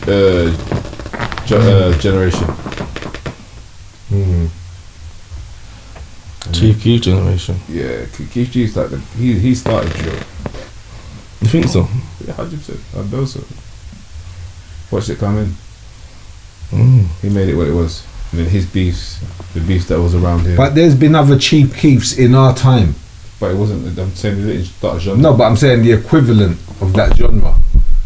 generation. Chief Keef generation. Yeah, Keith G's like he started drill. You think so? Yeah, 100%. I know so. Watched it come in. He made it what it was. And then his beefs, the beefs that was around here. But there's been other Chief Keefs in our time. But it wasn't. I'm saying it didn't start a genre. No, but I'm saying the equivalent of that genre.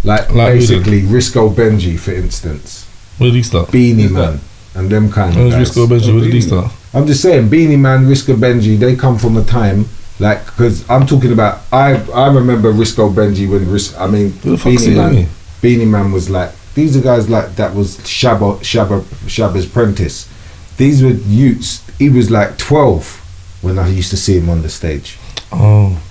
Like who basically Risco Benji, for instance. Where did he start? Beanie Who's Man. And them kind Where of was guys. Risco Benji? Where did he Beanie start? I'm just saying, Beanie Man, Risco Benji, they come from a time, like, because I'm talking about, I remember Risco Benji when, Who the fuck's Beanie Man was like, these are guys like, that was Shabba's apprentice. These were youths, he was like 12 when I used to see him on the stage. Oh.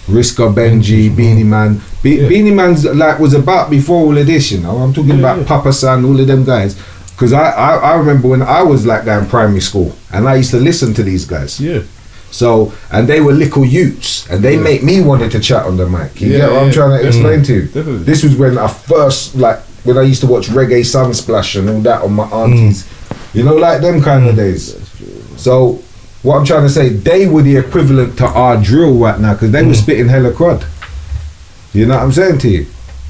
Risco Benji, Beanie Man. Beanie Man's like was about before all of this, you know. I'm talking about Papa San, all of them guys. Because I remember when I was like going primary school, and I used to listen to these guys. Yeah. So, and they were little youths, and they make me wanted to chat on the mic. You get what I'm trying to explain to you? Definitely. This was when I first, like, when I used to watch Reggae Sunsplash and all that on my aunties. You know, like them kind of days. So, what I'm trying to say, they were the equivalent to our drill right now, because they were spitting hella crud. You know what I'm saying to you?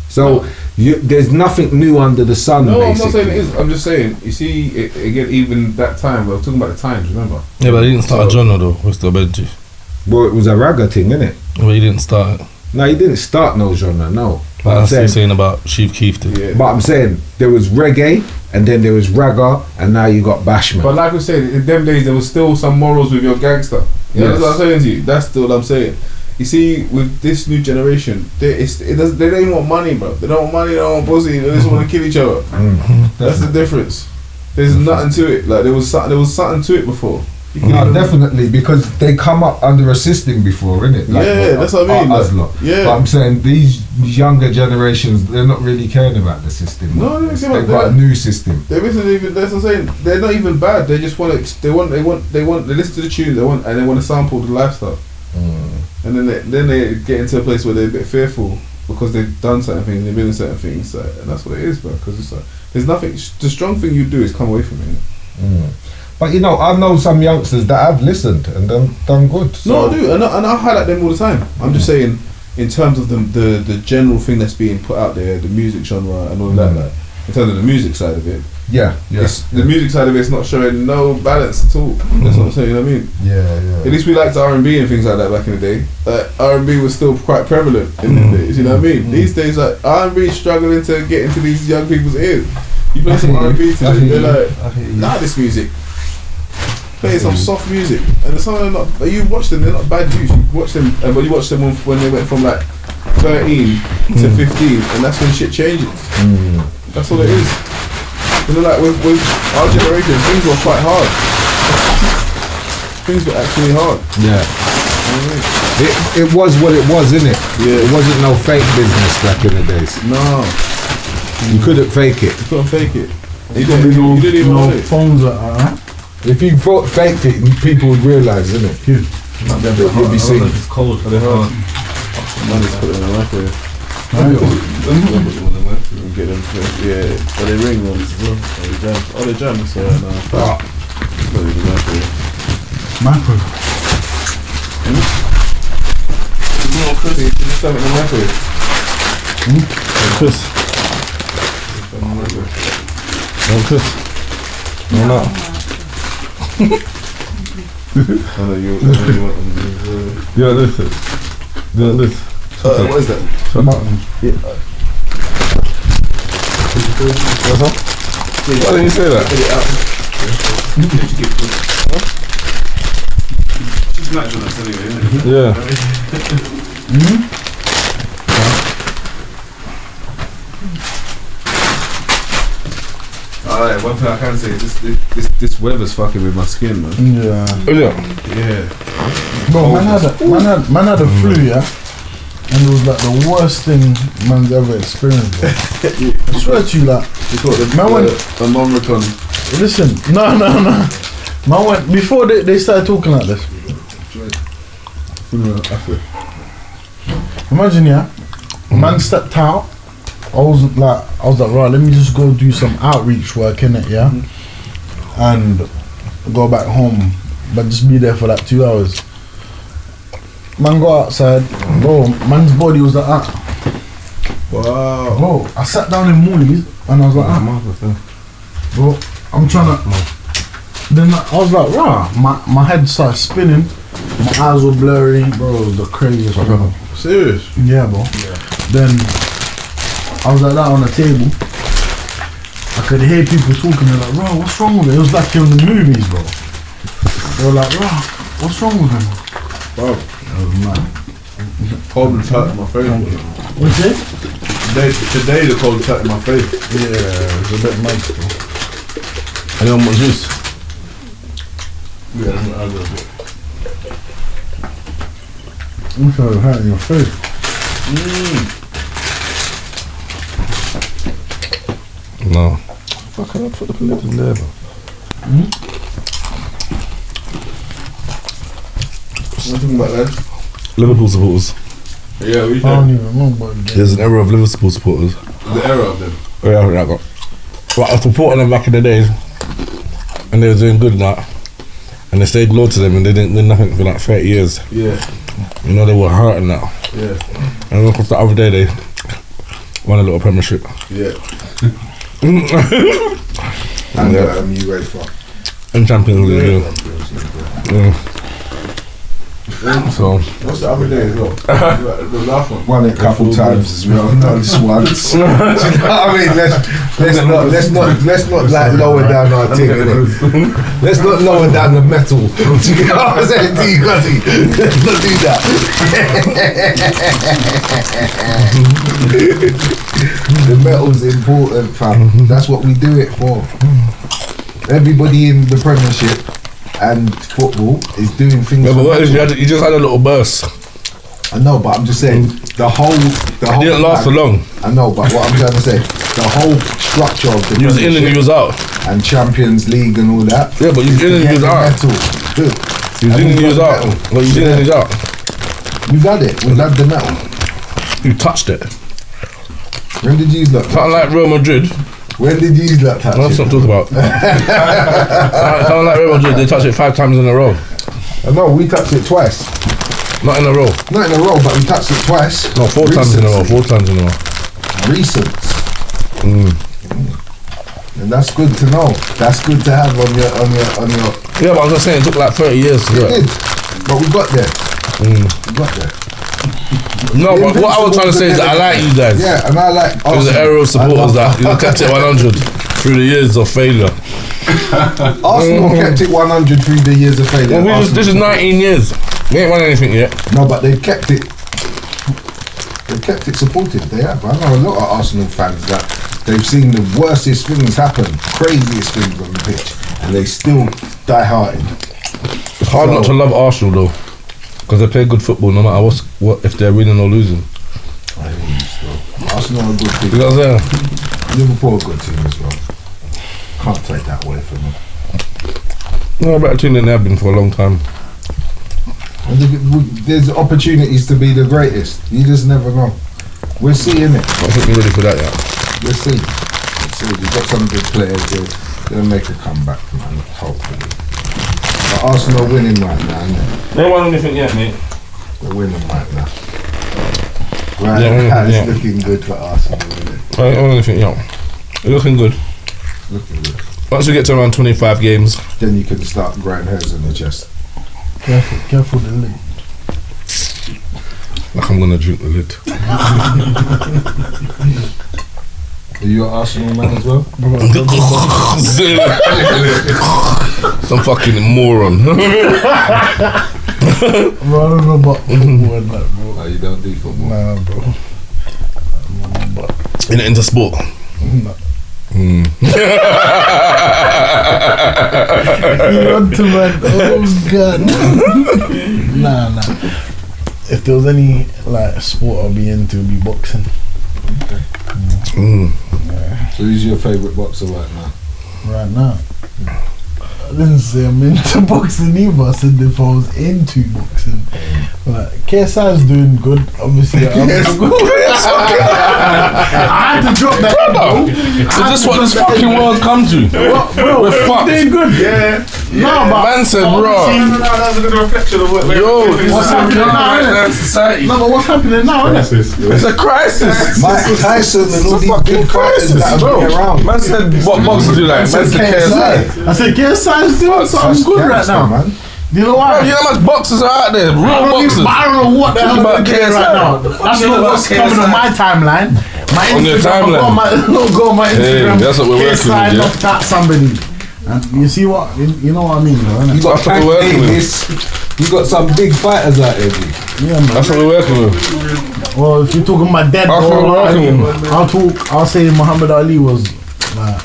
So, there's nothing new under the sun, No, basically. I'm not saying it is. I'm just saying, you see, again, even that time, we were talking about the times, remember? Yeah, but he didn't start a genre though, with the Benji. Well, it was a ragga thing, innit? But he didn't start it. No, he didn't start no genre, no. But that's what you're saying about Chief Keef thing. Yeah. But I'm saying there was reggae, and then there was ragga, and now you got bashman. But like we said, in them days, there was still some morals with your gangster. You know, that's what I'm saying to you. That's still what I'm saying. You see, with this new generation, they don't even want money, bro. They don't want money, they don't want pussy, they just want to kill each other. That's the difference. There's nothing to it. Like there was something to it before. No, definitely, because they come up under a system before, innit? Like, that's what I mean. Us lot. Yeah. But I'm saying these younger generations, they're not really caring about the system. No, they don't care about They've got a that. new system. They isn't even. That's what I'm saying. They're not even bad. They just want to. They listen to the tune. They want to sample the lifestyle. And then they get into a place where they're a bit fearful because they've done certain things, they've been in certain things, and that's what it is, bro. Because it's like there's nothing. The strong thing you do is come away from it. But you know, I know some youngsters that have listened and done good. So. No, I do, and I highlight them all the time. I'm just saying, in terms of the general thing that's being put out there, the music genre and all that, like, in terms of the music side of it. Yeah. The music side of it's not showing no balance at all. That's what I'm saying. You know what I mean? Yeah. At least we liked R&B and things like that back in the day. R&B was still quite prevalent in the days. You know what I mean? These days, like R&B is struggling to get into these young people's ears. You play some R&B today, they're like, nah, this music. Play some soft music, and some of them not. You watch them, they're not bad views. You watch them, but you watch them when they went from like 13 to 15, and that's when shit changes. That's all it is. You know, like with our generation, things were quite hard. Things were actually hard. Yeah. It was what it was, innit? Yeah. It wasn't no fake business back in the days. No, You couldn't fake it. you couldn't fake it. You Probably didn't even no want it. phones like that, If you faked it, people would realise, innit? You'd be seeing. It's cold. Are they hard? Man, just put it in the microwave. Get them to, yeah, but they ring ones as well. Oh, they jam, so no. Put it in the microwave. Macro. No, Chris, you just have it in the microwave. Chris. No, Chris. No, no. I know you want them. Yeah, listen. Yeah, listen. What is that? What's up? Why didn't you say that? Get it out. She's natural anyway, isn't it? Yeah. Alright, one thing I can say is this weather's fucking with my skin, man. Yeah. Yeah. Yeah. Bro, man had a flu, yeah? And it was like the worst thing man's ever experienced, bro. I swear to you, like, You thought the Omicron. listen, no. Man went, before they started talking like this. Imagine, yeah, man stepped out. I was like, right, let me just go do some outreach work in it, yeah, and go back home, but just be there for like 2 hours. Man go outside, bro, man's body was like that. Wow. Bro, I sat down in Mooney's and I was like, bro, I'm trying to. Then I was like, rah, my head started spinning, my eyes were blurry, bro, it was the craziest thing. Serious? Yeah, bro. Then I was like that on the table. I could hear people talking. They're like, bro, what's wrong with it? It was like in the movies, bro. They were like, bro, what's wrong with him? Bro, That was mad. cold and tight in my face. What's it? Today the cold tight in my face. Yeah, it was a bit mad, bro. Anyone want juice? Yeah, I got it. I'm trying to hurt in your face. No. Fuck, I put the lid in there, bro. Nothing about that. Liverpool supporters. Yeah, we I don't even remember. There's an era of Liverpool supporters. the era of them. Yeah, I got. Well, I was supporting them back in the days, and they were doing good now. And they stayed loyal to them, and they didn't win nothing for like 30 years. Yeah, You know, they were hurting now. yeah, And of course, the other day they won a little premiership. yeah. And Yeah. UEFA. And Champions League. Yeah. So, What's the other day as well? The last one. Won it a couple times as well, not just once. Do you know what I mean? Let's not like lower down our thing, innit? Let's not lower down the metal. Do you know what I'm saying to you, Guzzy? Let's not do that. The metal's important, fam. That's what we do it for. Everybody in the Premiership and football is doing things. yeah, but for what is, metal. you just had a little burst. I know, but I'm just saying the whole. It didn't last for long. I know, but what I'm trying to say, the whole structure of the You was in and you Premiership was out. and Champions League and all that. Yeah, but you was in and you was out. Metal. Good. You was in and you was out. But you was in and you was out. We've had it. We've had the metal. You touched it. When did you look? Something like Real Madrid. When did you look touch That's it? what I'm talking about. Something like Real Madrid, they touched it 5 times in a row. No, we touched it twice. Not in a row. Not in a row, but we touched it twice. No, 4 times in a row. 4 times in a row. Recent. Mm. And that's good to know. That's good to have on your. Yeah, but I was just saying it took like 30 years to do We it. did, but we got there. We got there. No, but what I was trying to say is that I like you guys. Yeah, and I like. It was the era of supporters that you kept it 100 through the years of failure. Arsenal kept it 100 through the years of failure. Well, this is 19 years. We ain't won anything yet. No, but they've kept it. They've kept it supported. They have. I know a lot of Arsenal fans that they've seen the worstest things happen, craziest things on the pitch, and they still die hearted. It's hard not to love Arsenal though, because they play good football no matter what if they're winning or losing. I hear you still. Arsenal are a good team. You know what I'm saying? Liverpool are a good team as well. Can't take that away from them. No, a better team than they have been for a long time. And there's opportunities to be the greatest. You just never know. We're seeing it. I think we're ready for that yet. We'll see. We've got some good players. They'll make a comeback, man. Hopefully. But Arsenal are winning right now, innit? They ain't won anything yet, mate. They're winning right now. Right Yeah, now, yeah. it's looking good for Arsenal, isn't it? I ain't won anything yet. They're looking good. Looking good. Once we get to around 25 games, Then you can start growing hairs on the chest. Careful the lid. like I'm gonna drink the lid. Are you an Arsenal man as well? Some fucking moron. Bro, I don't know about football and that, bro. Oh, you don't do football? Nah, bro. In into sport. Nah. Mm. You want to man? Oh god. Nah. If there was any like sport I'd be into, it'd be boxing. Mm. So who's your favourite boxer right now? Right now. I didn't say I'm into boxing either. I said if I was into boxing. Like, KSI's doing good, obviously. I had to drop that. Brother, is this what this fucking world come to? Bro, We're fucked. doing good. Yeah. No, but Man said, bro. That's a good reflection of what Yo, what's happening now, innit? society. No, but what's happening now, innit? It's a crisis. Mike Tyson and all It's a these fucking big fighters crisis, that have bro. been around. Man said, what boxers do like? Man said KSI. I said KSI's doing something good right now. man. Do you know why? Bro, you know how much boxers are out there? Real boxers. I don't know what the hell Talking they're about doing KSI. right now. That's not what's coming on my timeline. My On your Instagram, timeline. go on my Instagram. Hey, that's what we're working with, KSI yeah. knocked out somebody. And you see what? You know what I mean, though, innit? You got That's what Tank we're working with. Davis. You got some big fighters out there, G. Yeah, man. That's what we're working with. Well, if you're talking about dead, That's what bro, we're working with. I'll say Muhammad Ali was like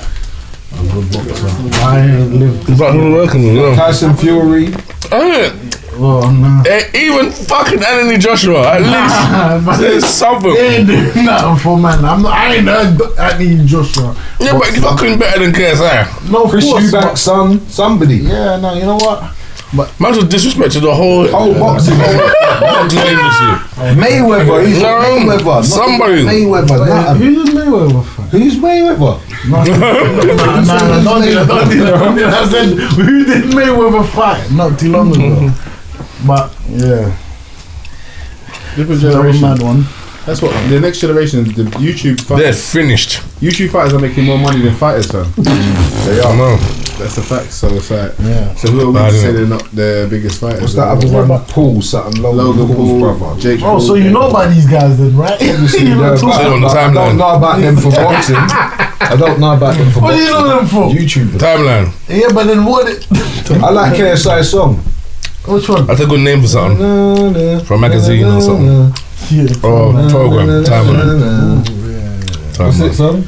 a good boxer. I lived this. That's what we're working with, you know. Tyson Fury. Ain't it? Oh no. Even fucking Anthony Joshua, at least there's something. They ain't doing nothing for man. I ain't heard Anthony Joshua. Yeah, but he's fucking better than KSI. No, of Chris course. Eubank, son, somebody. Yeah, no, you know what? Man was disrespected the whole boxing. boxing industry. Mayweather, he's Mayweather. not somebody. Mayweather, not Who's Mayweather fan? Who's Mayweather? Nah, don't do that. I said, who did Mayweather fight? Not too long ago. But, yeah. Different That was a generation. mad one. That's what the next generation. The YouTube They're fighters. finished. YouTube fighters are making more money than fighters, fam. They I are. know. That's a fact. So it's like, Yeah. so who are we Bad, to say innit? they're not the biggest fighters? What's that other one? Paul, something. Logan Paul's Paul, brother. Jake. Oh, so you know about these guys then, right? Obviously, You know, yeah, talk- Say it on the but I timeline. don't know about them for boxing. I don't know about them for What do boxing. you know them for? YouTubers. Timeline. Yeah, but then what? I like KSI's song. Which one? That's a good name for something. For a magazine or something. Yeah. Or program. Timeline. What's it, Timeline. son?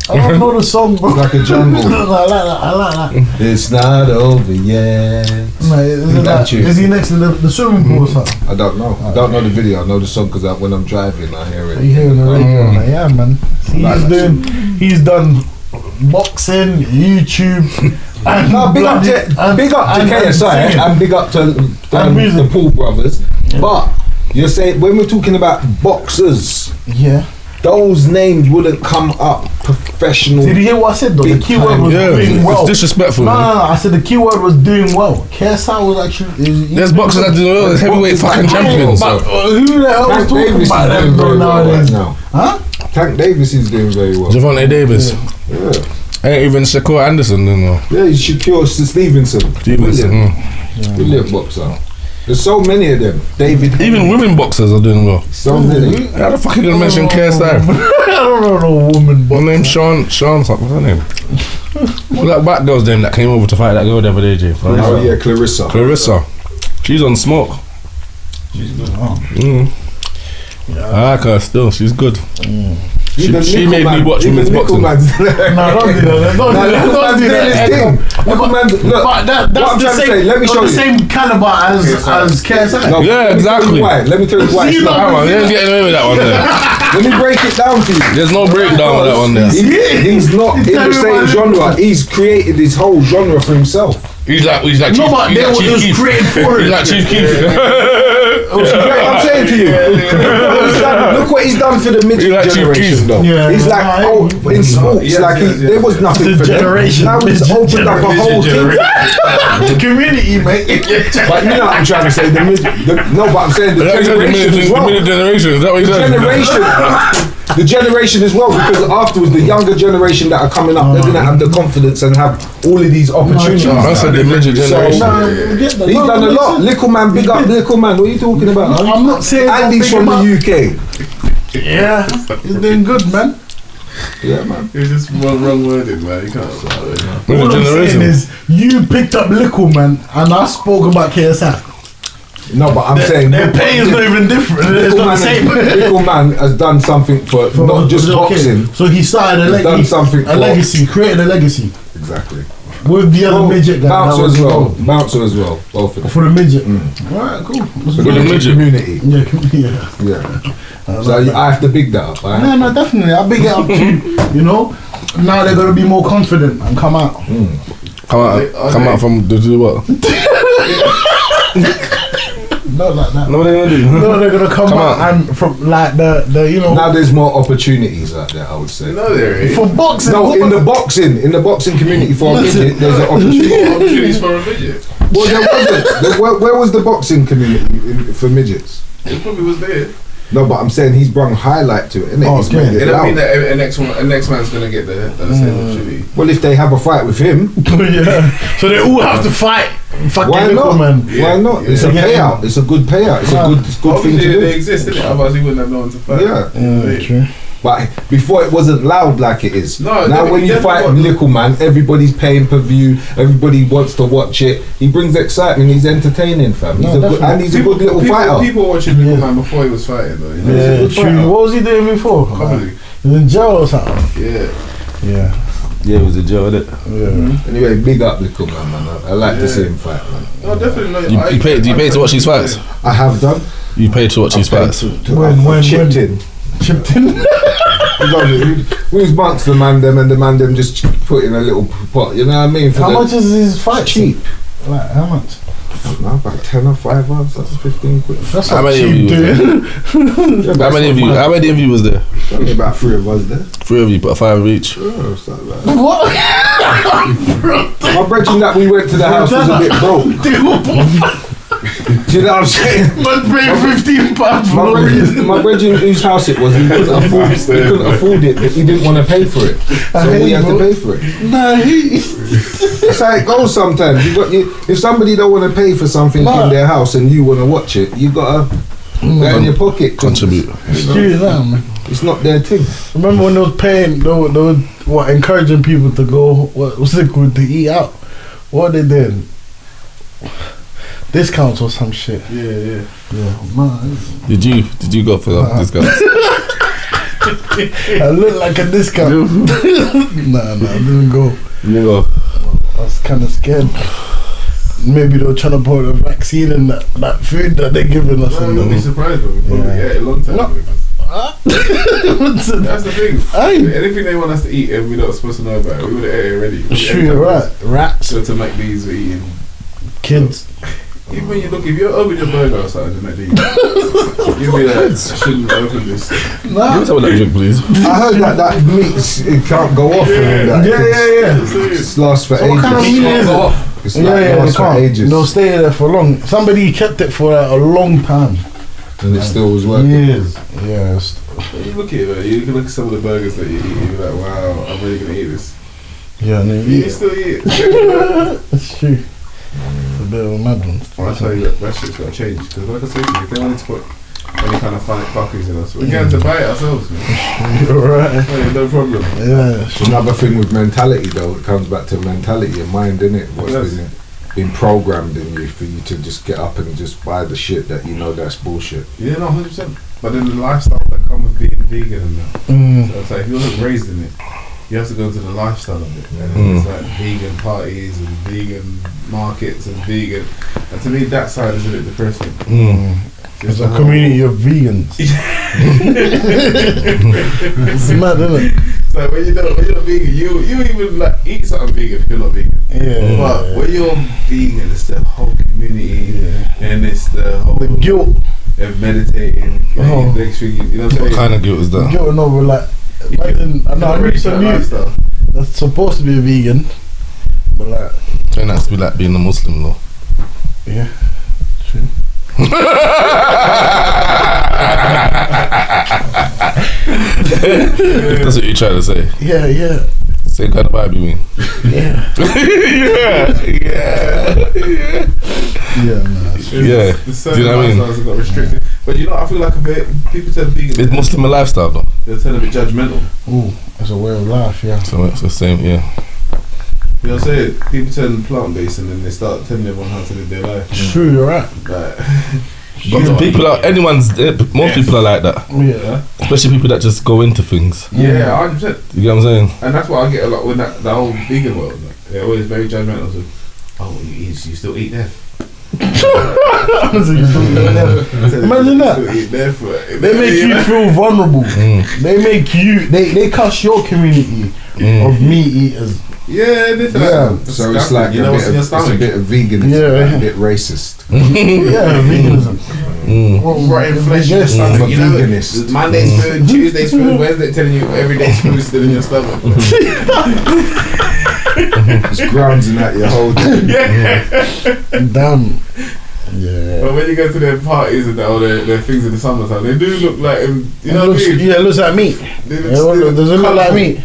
I don't know the song, bro. Like a jungle. I like that. I like that. It's not over yet. Mate, is, That tune. is he next to the swimming pool or something? I don't know. I don't know the video. I know the song because when I'm driving, I hear Are it. you hearing the radio? Like, yeah, man. Like that He's done boxing, YouTube, and No, big up to KSI singing. and big up to And music. the Paul brothers. But you're saying when we're talking about boxers, Yeah. those names wouldn't come up professional. Did you hear what I said though? The Big keyword time. was Yeah, doing well. it's disrespectful. No, man. no, no. I said the keyword was doing well. KSI was actually. There's boxers that do well. There's heavyweight fucking champions. But who the hell was Tank talking Davis is about doing them bro very well right nowadays? now. Huh? Tank Davis is doing very well. Javante Davis. Yeah, Ain't even Shakur Anderson doing well. yeah, he's Shakur Stevenson. Stevenson. Brilliant. Brilliant boxer. There's so many of them. David. Even women boxers are doing well. So many. How the fuck you didn't mention KSI? I don't know no woman, Her but name's Sean. What's her name? What's that black girl's name that came over to fight that girl the other day, Jay? Oh yeah, Clarissa. Clarissa. She's on smoke. she's good. Oh. I like her still. She's good. Even She made me Nickelman- watch even women's boxing. Nickelman's- No, don't do that. Don't do that. Don't Nickelman's do doing his that. thing. Nickelman's- look, But that's what I'm the trying to same. say, let me not show the you. same caliber as KSI. No, Yeah, let me tell exactly. you why. Let me tell you why. See, it's you not. know- Come on, you ain't getting away with that one there. Let me break it down for you. There's no breakdown with that one there. He's not in the same genre. He's created his whole genre for himself. He's like No, Chief, but he's they like were Chief just Keef. created for He's it. like Chief Keef. I'm saying to you, look what he's done for the midget He's like Chief generation, Keef. though. Yeah, he's yeah, like, yeah. oh, in sports, there was nothing The for generation, them. Now he's midget opened up a whole thing. The community, mate. But you know what I'm trying to say. No, but I'm saying the That's like generation as well. the generation. Is that what he said? The generation as well, because afterwards the younger generation that are coming up, they're gonna have the confidence and have all of these opportunities. I said the midget generation. He's done a lot. Little man, big up, little man. What are you talking about? I'm not saying. Andy's from the UK. Yeah, he's doing good, man. Yeah, man. It's just wrong worded, man. You can't. All Midget I'm saying generation. is, you picked up Lickle, man, and I spoke about KSI. No, but I'm saying Their pay is not even different. It's not the same. Little man has done something for not just Okay. boxing. So he started He's done something a for- legacy, created a legacy Exactly. with the other midget guy. Bouncer that was as well. involved. Bouncer as well. Both of them. For the midget. Alright, cool. For the midget. Community. Yeah. Yeah. So I have to big that up. No, no, definitely. I big it up to you know. Now they're gonna be more confident and come out. Come out from the do what? Not like that. No, they gonna do. No, they're gonna come out out. and from like the you know Now there's more opportunities out there, I would say. No, there is. for boxing. No, in the boxing community for a midget, there's an opportunity. Opportunities for a midget. Well, there wasn't. Where was the boxing community for midgets? It probably was there. No, but I'm saying he's brought highlight to it, innit? Oh, He's okay. made It it don't mean loud. that a next man's gonna get the same opportunity. Well, if they have a fight with him, yeah. So they all have to fight. Fucking why Lickle, not? man. Why not? It's a Yeah. payout. It's a good payout. It's a good thing Obviously, to they do. exist, innit? Otherwise, he wouldn't have known to fight. Yeah. True. But before it wasn't loud like it is. No, now when you definitely fight wasn't. Little Man, everybody's paying per view. Everybody wants to watch it. He brings excitement. He's entertaining, fam. He's a good, and he's a good little fighter. People watching Little Man before he was fighting, though. You know? Yeah, good true. fighter. What was he doing before? Comedy. He was in jail or something. Yeah. Yeah. Yeah, it was a jail, innit? Yeah. Anyway, big up little man. I like to see him fight, man. No, definitely. No, You pay? Do you pay to watch these fights? I have done. You pay to watch these fights? When chipped in. Chipped in. We was bunks the man them and the man them just put in a little pot. You know what I mean? How much is his fight? Cheap. Like how much? No, about 10 or 5 hours. That's 15 quid. That's How not many of cheap, you? dude. How many of you? How many of you was there? Only about 3 of us there. 3 of you, but 5 of each. Oh, something like that. What? My brethren that we went to the house was a bit broke. Do you know what I'm saying? Man paying £15 for no reason. My brethren whose house it was, he couldn't afford it, but he didn't want to pay for it. So we had to pay for it. Nah, That's how it goes sometimes. If somebody don't want to pay for something in their house and you want to watch it, you got to get in your pocket. Contribute. Man. It's not their thing. Remember when they was paying, they were encouraging people to go, what's it called, to eat out? What they did? Discounts or some shit. Yeah. Man. Did you go for this guy? I look like a discount. Nah, I didn't go. You didn't go. I was kind of scared. Maybe they were trying to put a vaccine in that food that they're giving us. No, you'll be surprised, though. We probably ate a long time ago. That's the thing. Anything they want us to eat and we're not supposed to know about it, we would have ate it already. Sure, you're right. Rats. So to make these, we're eating. Kids. Even when you look, if you open your burger outside and McD, you'll be like, I shouldn't open this. Give me some of that drink, please. I heard that meat, it can't go off. Yeah. It lasts for So ages. what kind of meat is it? It's Yeah, like they lasts for can't. ages. They'll stay there for long. Somebody kept it for a long time. And it still was working. Years. Yes. When you look at it, man, you can look at some of the burgers that you eat, and you're like, wow, I'm really going to eat this. Yeah, and You still eat it. That's true. It's a bit of a mad one. I'll tell you that shit's got to change. Because like I said to you, if they wanted to put any kind of funny fuckers in us, we're going to buy it ourselves, man. You're right. Hey, no problem. Yeah. Another thing with mentality though, it comes back to mentality and mind, innit? What's been programmed in you for you to just get up and just buy the shit that you know that's bullshit. Yeah, no, 100%. But then the lifestyle that comes with being vegan and that. So it's like, if you wasn't raised in it, you have to go into the lifestyle of it. And it's like vegan parties and vegan markets and vegan. And to me, that side is a bit depressing. It's a community of vegans. It's mad, isn't it? So when you're not vegan, you even like eat something vegan if you're not vegan. Yeah. But when you're vegan, it's the whole community, and it's the whole The guilt. of meditating. Next thing, you know what I'm What saying? kind of guilt is that? Guilt over like. Imagine, I know I knew some youth that's supposed to be a vegan, but like. Trying not to be like being a Muslim though. Yeah. True. That's what you're trying to say. Yeah. Same kind of vibe you mean? Yeah. Yeah, man. Yeah. The Do you know what I mean? lifestyles have got restricted. But you know, I feel like a bit, people turn vegan. It's Muslim a lifestyle though. They turn a bit judgmental. Ooh, it's a way of life, yeah. So it's the same, yeah. You know what I'm saying? People turn plant-based and then they start telling everyone how to live their life. True, you're right. Like, But people are, most people are like that. Yeah. Especially people that just go into things. yeah, 100%. You get what I'm saying? And that's what I get a lot with the whole vegan world. Like, they're always very judgmental. So, oh, you still eat death. Imagine that. You still eat death. They make you feel vulnerable. They make you. They cuss your community of meat eaters. Yeah, this So it's like you know what's in your it's a stomach. bit of veganism, Yeah. a bit racist. Yeah, veganism. Rotten flesh in your stomach. You know, veganist. Monday's food, Tuesday's food, Wednesday telling you every day's food is still in your stomach. It's grounding at your whole day. Damn. Yeah. But when you go to their parties and all their things in the summertime, they do look like, you know what I mean? Yeah, it looks like meat. They Does it look like colourful. meat?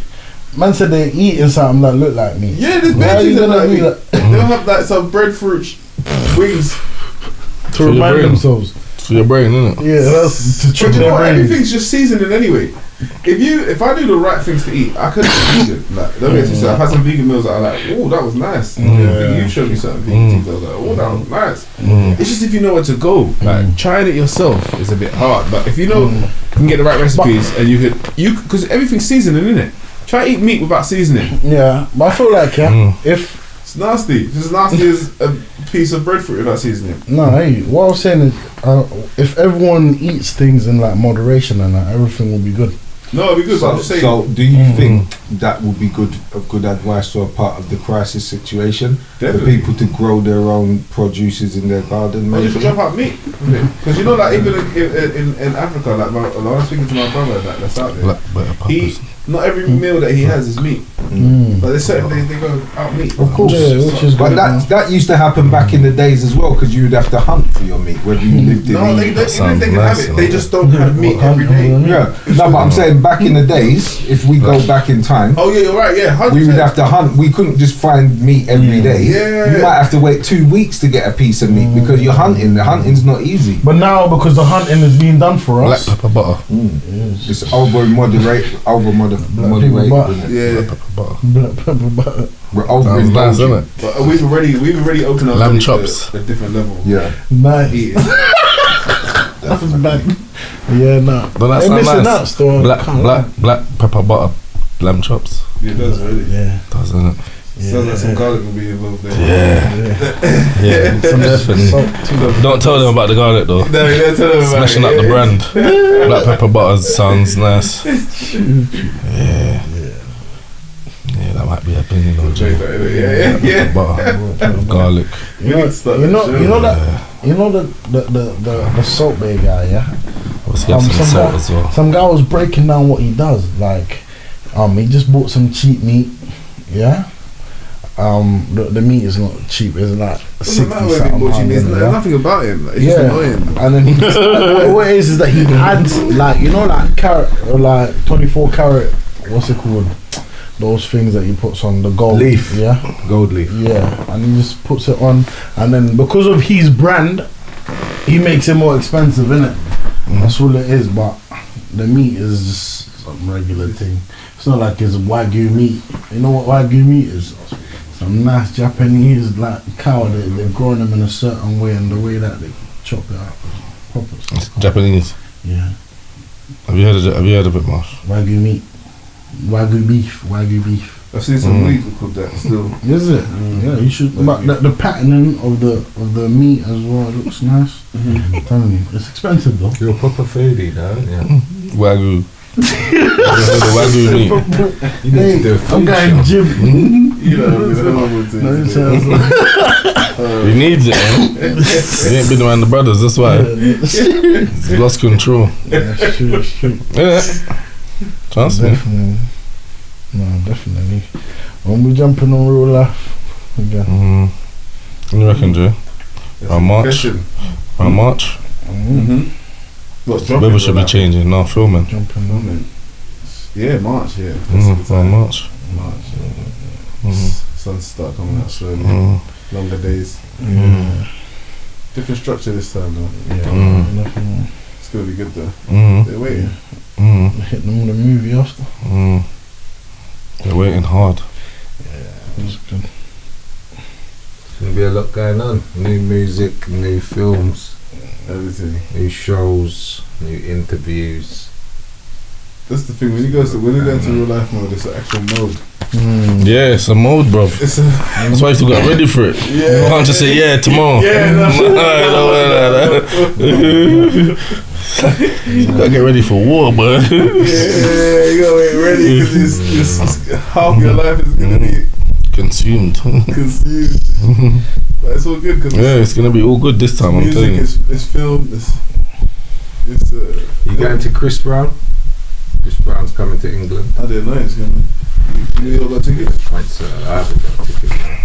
Man said they're eating something that look like meat. Yeah, there's Why are you veggies that gonna like do meat. that? They'll have like some breadfruit wings. To remind brain. themselves. For your brain, isn't it? Yeah, that's to trick But you know their what? brains. Everything's just seasoning anyway. If I do the right things to eat, I could eat vegan. Like, don't get me started. I've had some vegan meals that are like, oh, that was nice. I think you showed me something vegan things. I was like, oh, that was nice. It's just if you know where to go. Like trying it yourself is a bit hard. But if you know you can get the right recipes and you could because everything's seasoning in it. Try eat meat without seasoning. Yeah, but I feel like if It's nasty. It's as nasty as a piece of breadfruit without seasoning. no, hey, what I was saying is, if everyone eats things in like moderation and that, everything will be good. No, it'd be good. But I'm just saying. So, do you think that would be good advice for a part of the crisis situation? Definitely. For people to grow their own produces in their garden, Or maybe? just jump out meat. Because you know, like even in Africa, like I was speaking to my brother that's out there. Not every meal that he has is meat. But there's certain days they go out meat. Of course, which is But good. that used to happen back in the days as well, because you would have to hunt for your meat, whether you lived in No, the even if they can have it, they just don't have meat every day. yeah. No, but I'm saying back in the days, if we go back in time, Oh yeah, you're right. Yeah, 100%. we would have to hunt. We couldn't just find meat every day. Yeah. You might have to wait 2 weeks to get a piece of meat because you're hunting. The hunting's not easy. But now, because the hunting is being done for Black us, pepper butter. It's moderated. butter. Yeah, black pepper butter. We're over Sounds nice, isn't it? but we've already opened our Lamb bodies chops. to a different level. Yeah. Nice. Eating. That's back. Yeah, nah. Don't that Hey, sound missing nice? out still. Black pepper butter, lamb chops. Yeah, it does really. Yeah. Doesn't it? Sounds like some garlic will be involved there. Yeah, definitely. Don't tell them about the garlic though. No, don't tell them about Smashing it. up the brand. Black pepper butter sounds nice. Yeah, that might be a thing, you know. Drink that, innit? Yeah. Butter, garlic. We need to start You that know, show. you know that, you know the Salt Bay guy, yeah. Obviously, have some salt as well. Some guy was breaking down what he does. Like, he just bought some cheap meat, yeah. The meat is not cheap. It's like Doesn't 60 matter whether he something bought you pound, meat. yeah? There's nothing about him. Like, he's just annoying. And then he what it is that he adds like, you know, like carrot or like 24 carat, what's it called? Those things that he puts on the gold Leaf. yeah, Gold leaf. yeah, and he just puts it on, and then because of his brand, he makes it more expensive, innit? That's all it is. But the meat is just some regular thing. It's not like it's Wagyu meat. You know what Wagyu meat is? Some nice Japanese like cow. They've grown them in a certain way, and the way that they chop it up, proper stuff. It's Japanese. Yeah, Have you heard of it, Marsh? Wagyu meat, Wagyu beef. I've seen some weed called that still. Is it? Yeah, you should. But the patterning of the meat as well, it looks nice. I'm telling you, it's expensive though. You're a proper foodie, now, aren't you? Wagyu. The Wagyu meat. You need to do a I'm food going show. gym. You know, it's a normal No, thing. it sounds like- He needs it, man. He ain't been around the brothers, that's why. He's lost control. Yeah, it's true, it's true. Yeah. Trust me. Definitely. No, definitely. When we jumping on real life again. What do you reckon, Jay? Around March? Around March? What's Weather should be changing. No, filming. Jumping on. Yeah, March, yeah. Around March. March. Sun start coming out slowly. Longer days. Yeah. Different structure this time though. Yeah. It's gonna be good though. Mm. They're waiting. Hit them with a movie after. They're waiting hard. It's good. There's going to be a lot going on. New music, new films, Everything. new shows, new interviews. That's the thing. When you go into real life mode, it's an actual mode. Yeah, it's a mode, bro. It's a That's why you still got ready for it. Yeah. You can't just say yeah tomorrow. Yeah, no. You gotta get ready for war, bro. Yeah, you gotta get ready because it's half your life is gonna be Consumed. consumed. But it's all good because Yeah, it's gonna be all good this time. I'm music, telling you. it's film, it's You going to Chris Brown? Chris Brown's coming to England. I didn't know it's gonna. You all got tickets? I haven't got a ticket yet.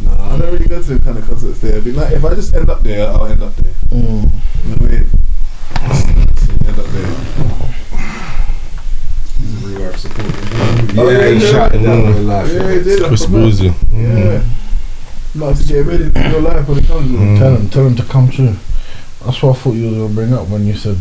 No, I don't really go to the kind of concerts there. It'd be like if I just end up there, I'll end up there. You know what I mean? End up there. Real life support. Yeah, he shot it down real life. Yeah, he did. Chris Boozy. Yeah. Like to get ready for your life when it comes. Tell him to come through. That's what I thought you was gonna bring up when you said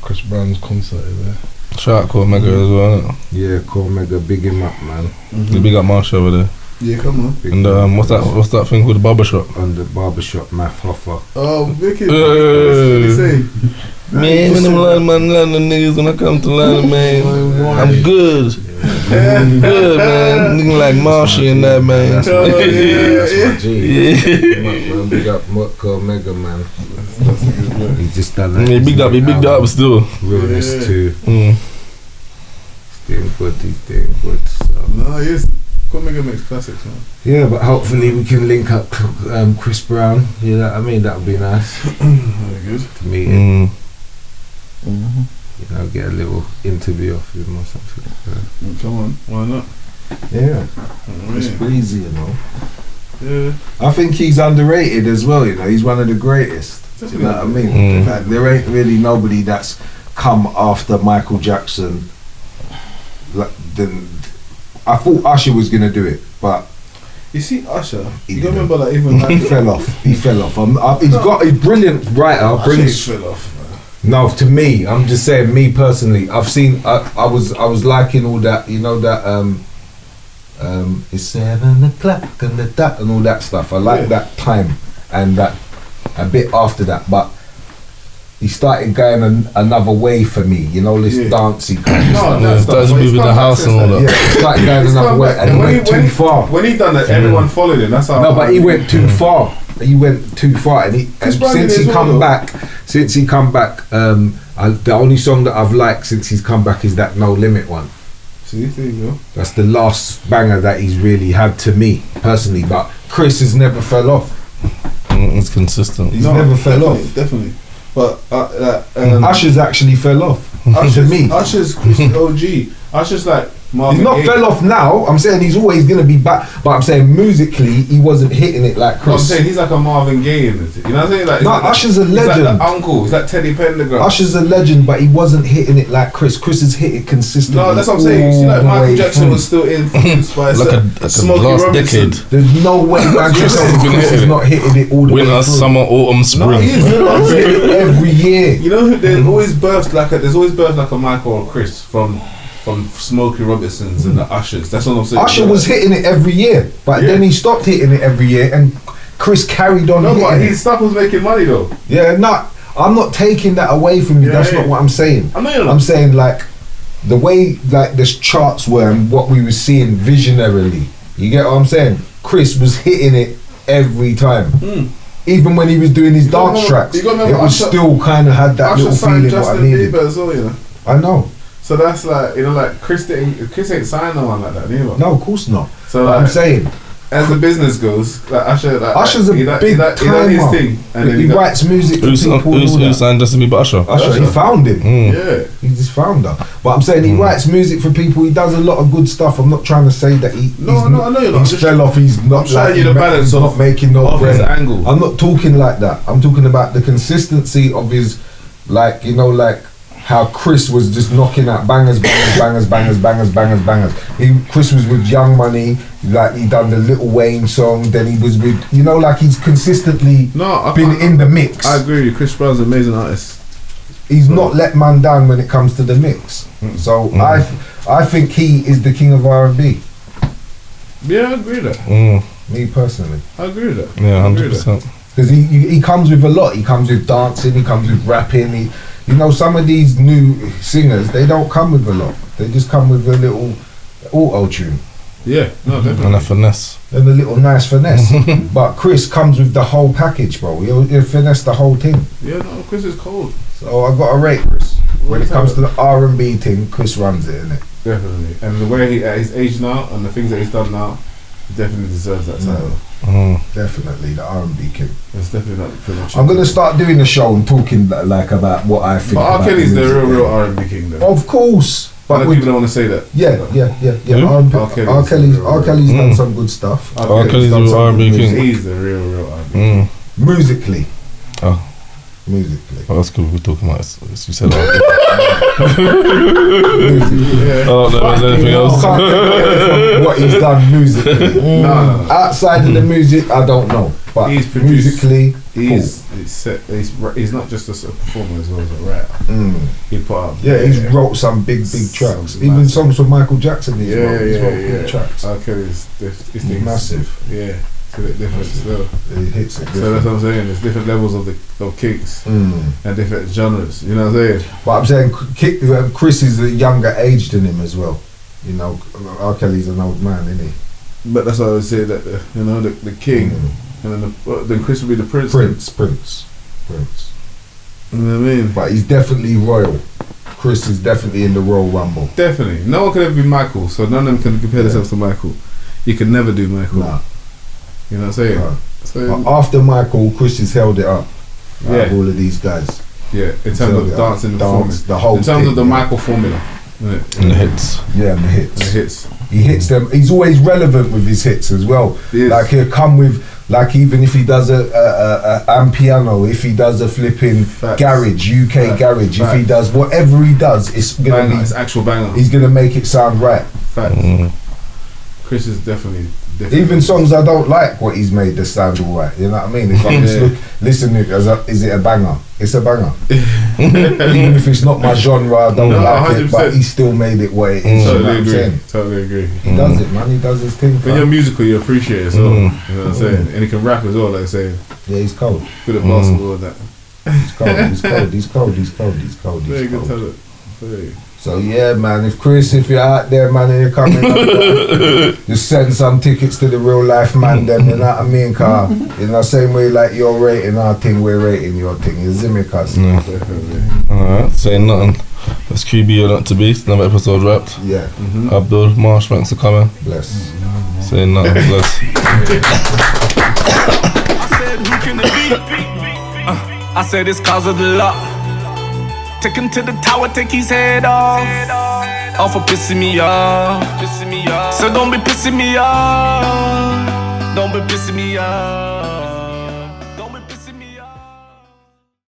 Chris Brown's concert is there. Shout out Core Mega as well, innit? Yeah, Core Mega, big him up, man. The big up Marsh over there. Yeah, come on. And what's that thing called, the barbershop? On the barbershop, Math Hoffer. Oh, wicked. What did he say? Man, when them London niggas when I come to London, man, I'm good. I'm good, man. Looking like Marshy and that, man. That's my G. Man, big up Mutko Mega, man. He just done that. He bigged up still. Realness too. Mm. He's doing good. So. No, yes. Mega makes classics, man. Yeah, but hopefully we can link up Chris Brown. You know what I mean? That would be nice. Very good. To meet him. Mm-hmm. You know, get a little interview off him or something. Come on, why not? Yeah, it's Yeah. breezy, you know. Yeah. I think he's underrated as well. You know, he's one of the greatest. Do you know what I mean? Mm. Like, there ain't really nobody that's come after Michael Jackson. Like, I thought Usher was gonna do it, but You see Usher, He you didn't. remember like even he fell off. He fell off. He's got a brilliant writer. Usher Brings fell off. no to me. I'm just saying, me personally. I've seen. I was liking all that. You know that. It's 7 o'clock and that and all that stuff. I like that time and that a bit after that, but. He started going another way for me, you know, this dancey kind of No, stuff. that's Started but he's moving come the back house since and all then. that. Yeah, he started going He's another come way back. and he went too far. When he done that, everyone followed him. That's how. No, but he went too far. He went too far, and Chris Brown since did he as well, come though. back, the only song that I've liked since he's come back is that No Limit one. See, there you go. That's the last banger that he's really had to me personally. But Chris has never fell off. It's consistent. He's never fell definitely, off. Definitely. But Usher's actually fell off. To me, Usher's OG. Usher's like Marvin he's not Gaye. fell off now. I'm saying he's always gonna be back. But I'm saying musically, he wasn't hitting it like No, I'm Chris. saying he's like a Marvin Gaye in it. You know what I'm saying? Like, No, he's like, Usher's a he's legend. like the uncle. He's like Teddy Pendergrass. Usher's a legend, but he wasn't hitting it like Chris. Chris has hit it consistently. No, that's what I'm saying. You see, like all the Michael way Jackson through. was still influenced by Like a Smokey last Robinson. decade. There's no way Chris is not hitting it all the way Winter, through. summer, autumn, No, spring. he is. He's hitting it every year. You know, there's always birthed like a Michael or Chris from Smokey Robinsons and the Ushers. That's what I'm saying. Usher was hitting it every year, but Yeah. then he stopped hitting it every year, and Chris carried on No, but hitting his it. stuff was making money though. Yeah, I'm not taking that away from you. Yeah, That's yeah. not what I'm saying. I know you're not. I'm saying like the way like the charts were and what we were seeing visionarily. You get what I'm saying? Chris was hitting it every time. Even when he was doing his dance remember- tracks, you it gotta remember was Usher- still kind of had that Usher little signed feeling what I Justin needed. Bieber as well, you know. I know. So that's like, you know, like Chris ain't signed no one like that either. No, of course not. So But like, I'm saying as the business goes, like Usher's a he big done his timer. thing, and then He writes music for people. and all Who that. signed Justin Bieber? Usher. Usher, he found him. yeah. He's his founder. But I'm saying he writes music for people. He does a lot of good stuff. I'm not trying to say that he's I know you're not. He's Just- fell off. He's not I'm showing like you the balance he's of- not making no of his bread. angle. I'm not talking like that. I'm talking about the consistency of his, like, you know, like how Chris was just knocking out bangers. Chris was with Young Money, like he done the Little Wayne song. Then he was with, you know, like he's consistently been in the mix. I agree with you. Chris Brown's an amazing artist. He's not let man down when it comes to the mix. So I think he is the king of R&B. Yeah, I agree with that. Me personally, I agree with that. Yeah, I agree with that. 100%. because he comes with a lot. He comes with dancing. He comes with rapping. You know, some of these new singers, they don't come with a lot. They just come with a little auto tune Yeah, no, And a definitely. finesse. and a little nice finesse. But Chris comes with the whole package, bro. He'll finesse the whole thing. Yeah, no, Chris is cold. So I got to rate Chris. When it comes to the R&B thing, Chris runs it, innit? Definitely. And the way he at his age now and the things that he's done now, he definitely deserves that title. Definitely the R&B king. It's definitely not pretty much. I'm gonna start doing the show and talking like about what I think. But R. about Kelly's the music. real R&B king though. Of course, But but other with, people don't want to say that. yeah. Who? R. Kelly's done some good stuff. R. Kelly's done the some R&B good king. music. He's the real R&B. Musically. Oh. Musically. Oh, that's good. We're talking about it. You said that. Yeah. I don't know if there's anything I else. can't take away from what he's done musically. No. Outside of the music, I don't know. But He's produced. musically, he's not just a sort of performer as well as a writer. He put up. Yeah, he's wrote some big tracks. Even songs for Michael Jackson. He's wrote big tracks. Okay, it's massive. Yeah. It's a bit different still. It hits it. So that's what I'm saying. There's different levels of kinks and different genres. You know what I'm saying? But I'm saying Chris is a younger age than him as well. You know, R. Kelly's an old man, isn't he? But that's why I would say that the king, and then Chris would be the prince. Prince. You know what I mean? But he's definitely royal. Chris is definitely in the Royal Rumble. Definitely. No one could ever be Michael, so none of them can compare themselves to Michael. You could never do Michael. Nah. You know what I'm saying? Nah. So, but after Michael, Chris has held it up. All of these guys. Yeah, in terms of dancing and performance. The whole in terms thing, of the Michael formula. And the hits. Yeah, and the hits. The hits. He hits them. He's always relevant with his hits as well. Like he'll come with, like even if he does a piano, if he does a flipping garage, UK garage, if he does whatever he does, it's gonna be. It's actual banger. He's gonna make it sound right. Facts. Chris is definitely. Even songs I don't like what he's made that sound alright. You know what I mean? If I'm just listening, is it a banger? It's a banger. Even if it's not my genre, I don't like 100%. It, but he still made it what it is. Totally agree. He does it, man. He does his thing. When you're musical, you appreciate it as well. You know what I'm saying? And he can rap as well, like I say. Yeah, he's cold. Good at basketball and that. He's cold. Very good talent. So yeah, man, if you're out there, man, and you're coming up, just send some tickets to the real life man them, you know what I mean, car? In the same way like you're rating our thing, we're rating your thing. You see me, cuz? Alright, saying nothing. That's QB or not to be. Another episode wrapped. Yeah. Abdul, Marsh, thanks for coming. Bless. Saying nothing, bless. I said, who can it be? I said, it's cause of the luck. Take him to the tower, take his head off. All for pissing me off. So don't be pissing me off. Don't be pissing me off.